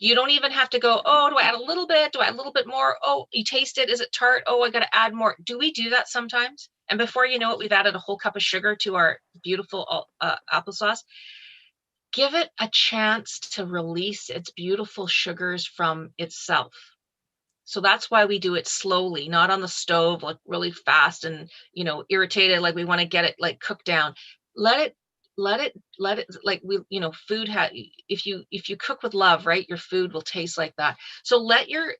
You don't even have to go, oh, do I add a little bit? Do I add a little bit more? Oh, you taste it. Is it tart? Oh, I got to add more. Do we do that sometimes? And before you know it, we've added a whole cup of sugar to our beautiful applesauce. Give it a chance to release its beautiful sugars from itself. So that's why we do it slowly, not on the stove, like really fast and, you know, irritated, like we want to get it like cooked down. Let it like we, you know, food if you cook with love, right, your food will taste like that. So let your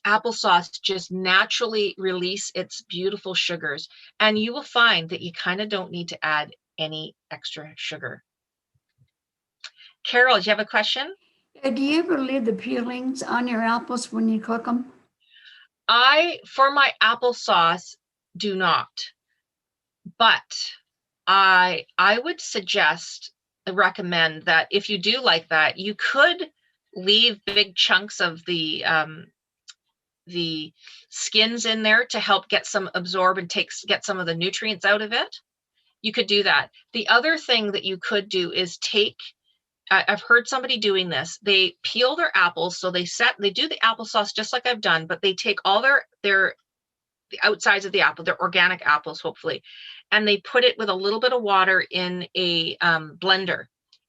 applesauce just naturally release its beautiful sugars, and you will find that you kind of don't need to add any extra sugar. Carol, do you have a question? Do you ever leave the peelings on your apples when you cook them? For my applesauce, do not. But I would recommend that if you do like that, you could leave big chunks of the skins in there to help get some absorb and get some of the nutrients out of it. You could do that. The other thing that you could do is I've heard somebody doing this. They peel their apples, so they do the applesauce just like I've done, but they take all the outsides of the apple, they're organic apples, hopefully, and they put it with a little bit of water in a blender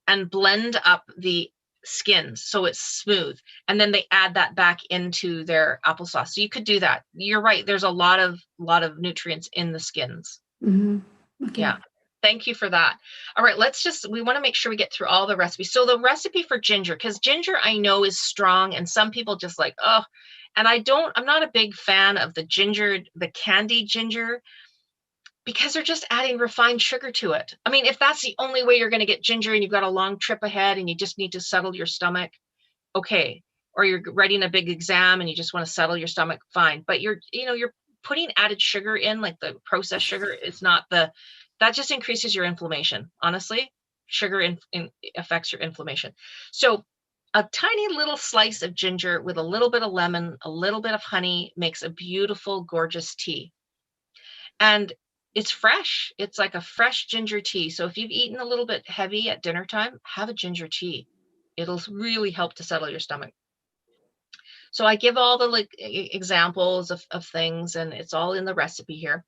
and blend up the skins so it's smooth, and then they add that back into their applesauce. So you could do that. You're right. There's a lot of nutrients in the skins. Mm-hmm. Okay. Yeah. Thank you for that. All right, we want to make sure we get through all the recipes. So the recipe for ginger, because ginger I know is strong, and some people just like, oh, and I'm not a big fan of the ginger, the candied ginger, because they're just adding refined sugar to it. I mean, if that's the only way you're going to get ginger and you've got a long trip ahead and you just need to settle your stomach, okay. Or you're writing a big exam and you just want to settle your stomach, fine. But you're putting added sugar in, like the processed sugar, is not that just increases your inflammation. Honestly, sugar affects your inflammation. So a tiny little slice of ginger with a little bit of lemon, a little bit of honey makes a beautiful, gorgeous tea. And it's fresh. It's like a fresh ginger tea. So if you've eaten a little bit heavy at dinner time, have a ginger tea. It'll really help to settle your stomach. So I give all the examples of things, and it's all in the recipe here.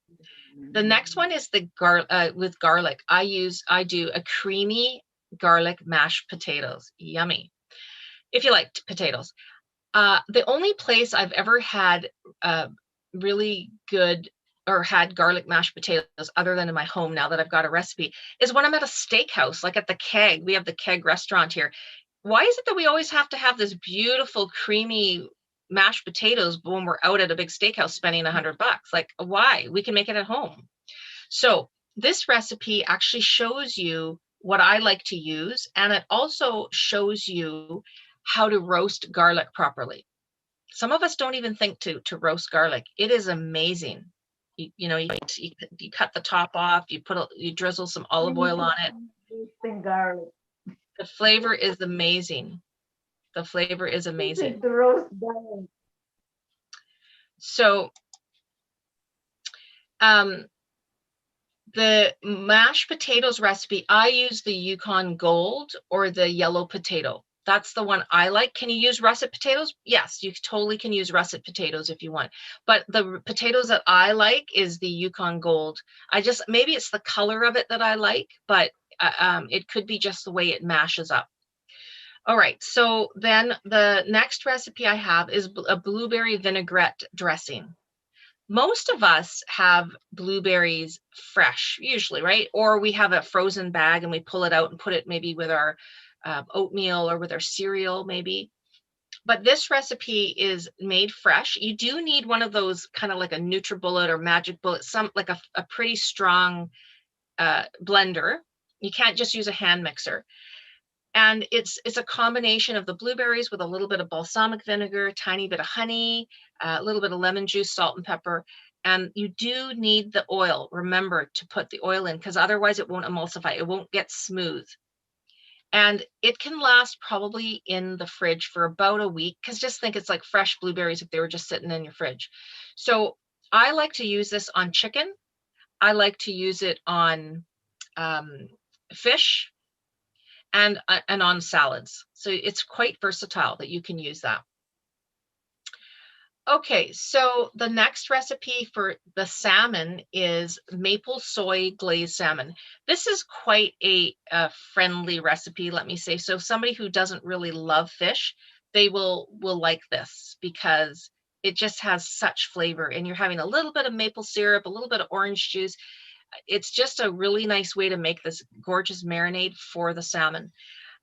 The next one is with garlic. I do a creamy garlic mashed potatoes. Yummy. If you like potatoes. The only place I've ever had really good or had garlic mashed potatoes other than in my home, now that I've got a recipe, is when I'm at a steakhouse, like at the Keg. We have the Keg restaurant here. Why is it that we always have to have this beautiful creamy mashed potatoes when we're out at a big steakhouse spending $100? Like, why? We can make it at home. So this recipe actually shows you what I like to use, and it also shows you how to roast garlic properly. Some of us don't even think to roast garlic. It is amazing. You cut the top off, you drizzle some olive oil on it. Garlic. The flavor is amazing. The flavor is amazing. The roast garlic. So the mashed potatoes recipe, I use the Yukon Gold or the yellow potato. That's the one I like. Can you use russet potatoes? Yes, you totally can use russet potatoes if you want. But the potatoes that I like is the Yukon Gold. Maybe it's the color of it that I like, but it could be just the way it mashes up. All right, so then the next recipe I have is a blueberry vinaigrette dressing. Most of us have blueberries fresh, usually, right? Or we have a frozen bag and we pull it out and put it maybe with our oatmeal or with our cereal, maybe. But this recipe is made fresh. You do need one of those kind of like a NutriBullet or Magic Bullet, like a pretty strong blender. You can't just use a hand mixer. And it's a combination of the blueberries with a little bit of balsamic vinegar, a tiny bit of honey, a little bit of lemon juice, salt and pepper. And you do need the oil. Remember to put the oil in, because otherwise it won't emulsify. It won't get smooth. And it can last probably in the fridge for about a week, because just think it's like fresh blueberries if they were just sitting in your fridge. So I like to use this on chicken. I like to use it on fish. and on salads. So it's quite versatile that you can use that. Okay, so the next recipe for the salmon is maple soy glazed salmon. This is quite a friendly recipe, let me say. So somebody who doesn't really love fish, they will like this because it just has such flavor, and you're having a little bit of maple syrup, a little bit of orange juice. It's just a really nice way to make this gorgeous marinade for the salmon.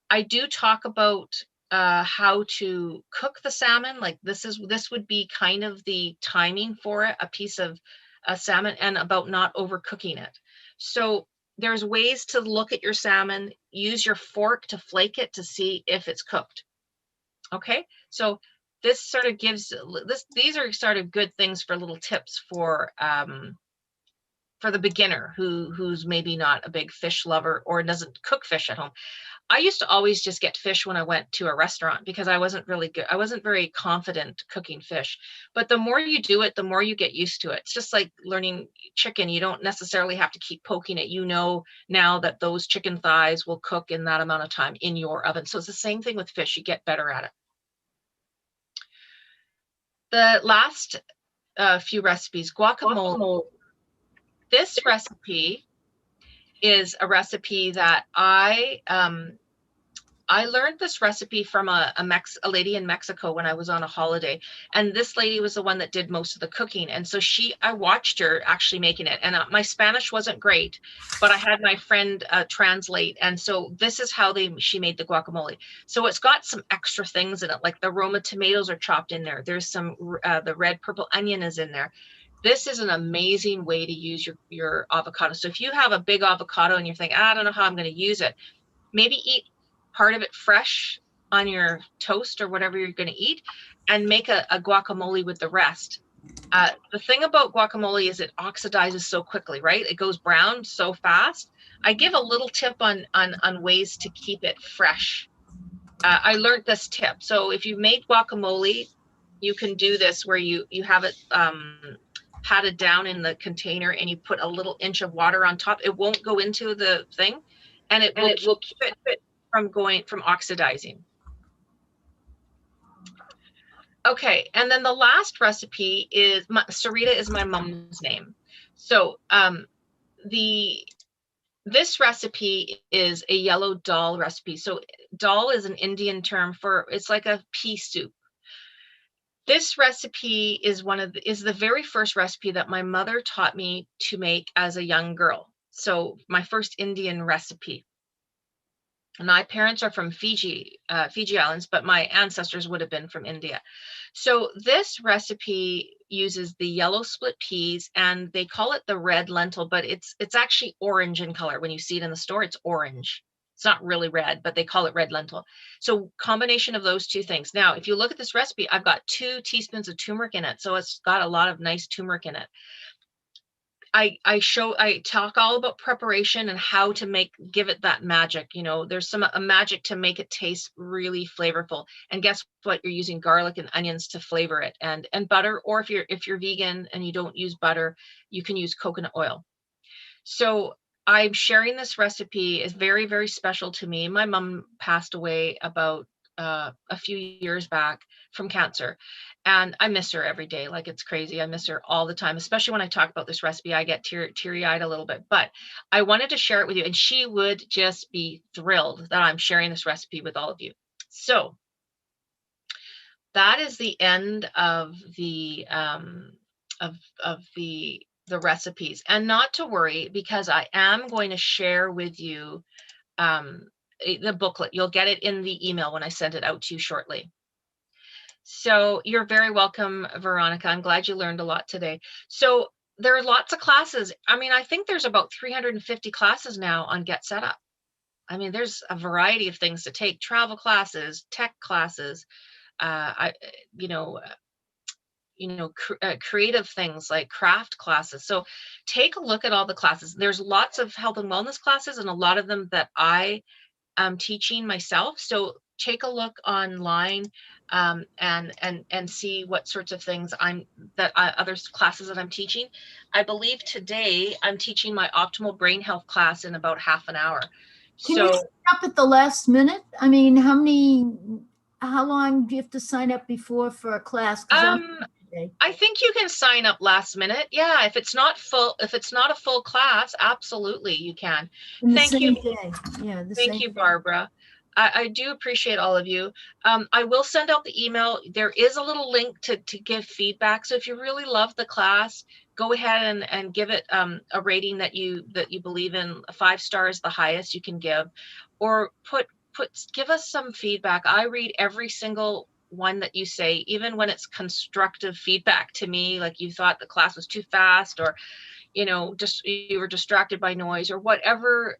I do talk about how to cook the salmon. Like this would be kind of the timing for it, a piece of salmon, and about not overcooking it. So there's ways to look at your salmon, use your fork to flake it to see if it's cooked. Okay, so this sort of gives these are sort of good things for little tips for the beginner who's maybe not a big fish lover or doesn't cook fish at home. I used to always just get fish when I went to a restaurant because I wasn't really good. I wasn't very confident cooking fish. But the more you do it, the more you get used to it. It's just like learning chicken. You don't necessarily have to keep poking it. You know now that those chicken thighs will cook in that amount of time in your oven. So it's the same thing with fish. You get better at it. The last few recipes, guacamole. This recipe is a recipe that I learned this recipe from a lady in Mexico when I was on a holiday, and this lady was the one that did most of the cooking. And so I watched her actually making it, and my Spanish wasn't great, but I had my friend translate, and so this is how she made the guacamole. So it's got some extra things in it, like the Roma tomatoes are chopped in there. There's some the red purple onion is in there. This is an amazing way to use your avocado. So if you have a big avocado and you're thinking, I don't know how I'm going to use it, maybe eat part of it fresh on your toast or whatever you're going to eat, and make a guacamole with the rest. The thing about guacamole is it oxidizes so quickly, right? It goes brown so fast. I give a little tip on ways to keep it fresh. I learned this tip. So if you made guacamole, you can do this where you have it patted down in the container, and you put a little inch of water on top. It won't go into the thing, and it will keep it from oxidizing. Okay, and then the last recipe is Sarita is my mom's name. So this recipe is a yellow dal recipe. So dal is an Indian term it's like a pea soup. This recipe is the very first recipe that my mother taught me to make as a young girl. So my first Indian recipe. My parents are from Fiji Islands, but my ancestors would have been from India. So this recipe uses the yellow split peas, and they call it the red lentil, but it's actually orange in color. When you see it in the store, it's orange. It's not really red, but they call it red lentil. So combination of those two things. Now, if you look at this recipe, I've got 2 teaspoons of turmeric in it. So it's got a lot of nice turmeric in it. I talk all about preparation and how to give it that magic. You know, there's a magic to make it taste really flavorful. And guess what? You're using garlic and onions to flavor it, and butter. Or if you're vegan and you don't use butter, you can use coconut oil. So I'm sharing this recipe. Is very, very special to me. My mom passed away about a few years back from cancer, and I miss her every day. Like, it's crazy. I miss her all the time, especially when I talk about this recipe. I get teary-eyed a little bit, but I wanted to share it with you, and she would just be thrilled that I'm sharing this recipe with all of you. So that is the end of the the recipes. And not to worry, because I am going to share with you the booklet. You'll get it in the email when I send it out to you shortly. So you're very welcome, Veronica. I'm glad you learned a lot today. So there are lots of classes. I mean, I think there's about 350 classes now on Get Set Up. I mean, there's a variety of things to take: travel classes, tech classes, creative things like craft classes. So take a look at all the classes. There's lots of health and wellness classes, and a lot of them that I am teaching myself. So take a look online and see what sorts of things other classes that I'm teaching. I believe today I'm teaching my optimal brain health class in about half an hour. Can you sign up at the last minute? I mean, how long do you have to sign up before for a class? 'Cause I think you can sign up last minute. Yeah, if it's not a full class, absolutely you can. in the Thank same you. day. Yeah, the Thank same you, day. Barbara. I do appreciate all of you. I will send out the email. There is a little link to give feedback. So if you really love the class, go ahead and give it a rating that you believe in. 5 stars, the highest you can give, or give us some feedback. I read every single one that you say, even when it's constructive feedback to me, like you thought the class was too fast, or just you were distracted by noise, or whatever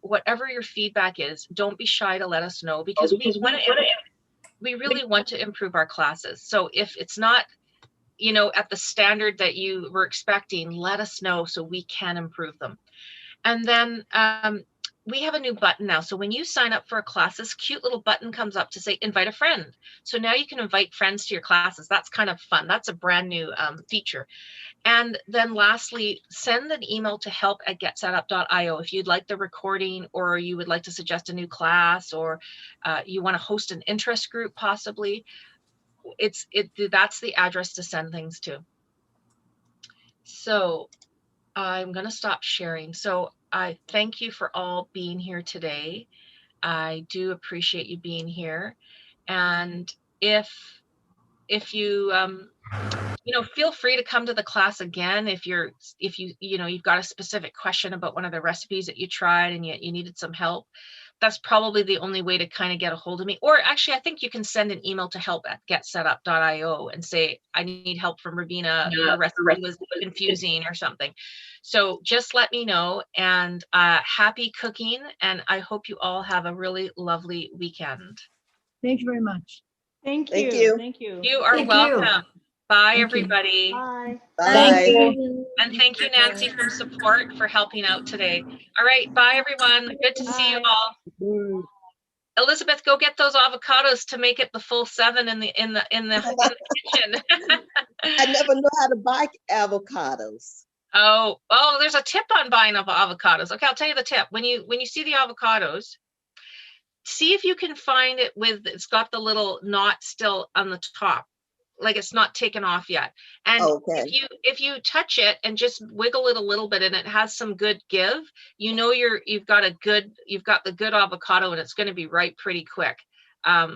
your feedback is. Don't be shy to let us know, because we really want to improve our classes. So if it's not at the standard that you were expecting, let us know so we can improve them. And then we have a new button now. So when you sign up for a class, this cute little button comes up to say invite a friend. So now you can invite friends to your classes. That's kind of fun. That's a brand new feature. And then lastly, send an email to help@getsetup.io if you'd like the recording, or you would like to suggest a new class, or you want to host an interest group possibly. That's the address to send things to. So I'm going to stop sharing. So I thank you for all being here today. I do appreciate you being here. And if you feel free to come to the class again if you've got a specific question about one of the recipes that you tried and you needed some help. That's probably the only way to kind of get a hold of me. Or actually, I think you can send an email to help@getsetup.io and say, I need help from Ravina. Her recipe was confusing or something. So just let me know, and happy cooking. And I hope you all have a really lovely weekend. Thank you very much. Thank Thank you. you. Thank you. You are Thank you. welcome. Bye, Thank you. everybody. Bye. Bye. And thank you, Nancy, from support for helping out today. All right. Bye, everyone. Good to see you Bye. all. Bye. Elizabeth, go get those avocados to make it the full 7 in the kitchen. I never know how to buy avocados. Oh, there's a tip on buying avocados. Okay, I'll tell you the tip. When you see the avocados, see if you can find it it's got the little knot still on the top, like it's not taken off yet. And Okay. if you touch it and just wiggle it a little bit and it has some good give, you've got the good avocado, and it's going to be ripe pretty quick.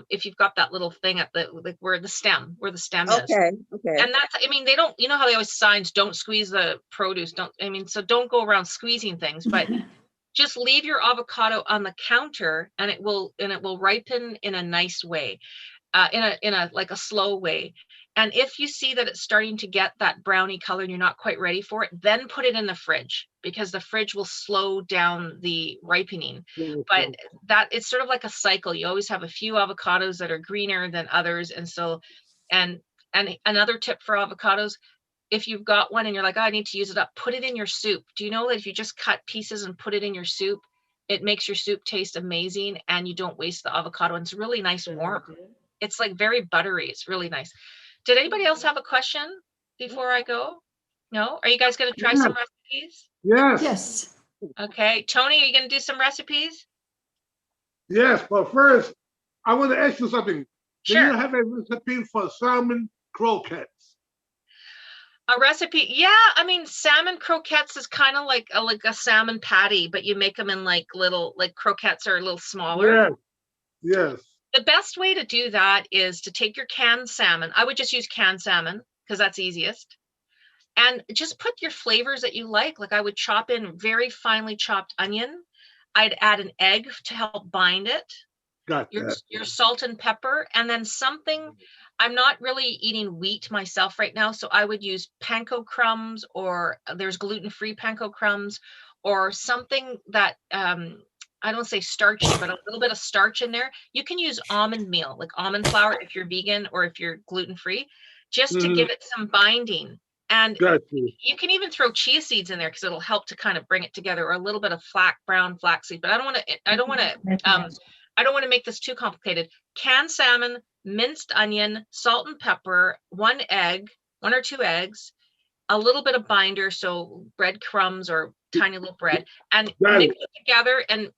If you've got that little thing at where the stem is. Okay. And they don't, how they always signs, don't squeeze the produce. So don't go around squeezing things, but just leave your avocado on the counter, and it will ripen in a nice way, in a like a slow way. And if you see that it's starting to get that brownie color and you're not quite ready for it, then put it in the fridge, because the fridge will slow down the ripening. But that it's sort of like a cycle. You always have a few avocados that are greener than others. And so, and another tip for avocados, if you've got one and you're like, I need to use it up, put it in your soup. Do you know that if you just cut pieces and put it in your soup, it makes your soup taste amazing, and you don't waste the avocado, and it's really nice warm. It's like very buttery. It's really nice. Did anybody else have a question before I go? No? Are you guys going to try some recipes? Yes. Yes. Okay. Tony, are you going to do some recipes? Yes, but first, I want to ask you something. Do Sure. you have a recipe for salmon croquettes? A recipe? Yeah, salmon croquettes is kind of like a salmon patty, but you make them in little croquettes are a little smaller. Yes. The best way to do that is to take your canned salmon. I would just use canned salmon because that's easiest. And just put your flavors that you like. Like I would chop in very finely chopped onion. I'd add an egg to help bind it. Got Your salt and pepper, and then something. I'm not really eating wheat myself right now, so I would use panko crumbs, or there's gluten-free panko crumbs, or something that I don't say starchy, but a little bit of starch in there. You can use almond meal, like almond flour, if you're vegan or if you're gluten-free, just to give it some binding. And you can even throw chia seeds in there because it'll help to kind of bring it together, or a little bit of brown flaxseed. But I don't want to make this too complicated. Canned salmon, minced onion, salt and pepper, 1 egg, 1 or 2 eggs, a little bit of binder, so breadcrumbs or tiny little bread, and Got mix it. it together, and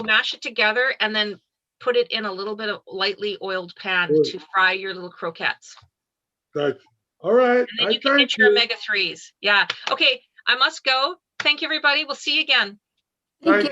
mash it together, and then put it in a little bit of lightly oiled pan Good. to fry your little croquettes. Gotcha. All right. And then I you can thank get your you. omega-3s. Yeah. Okay, I must go. Thank you, everybody. We'll see you again. Thank you.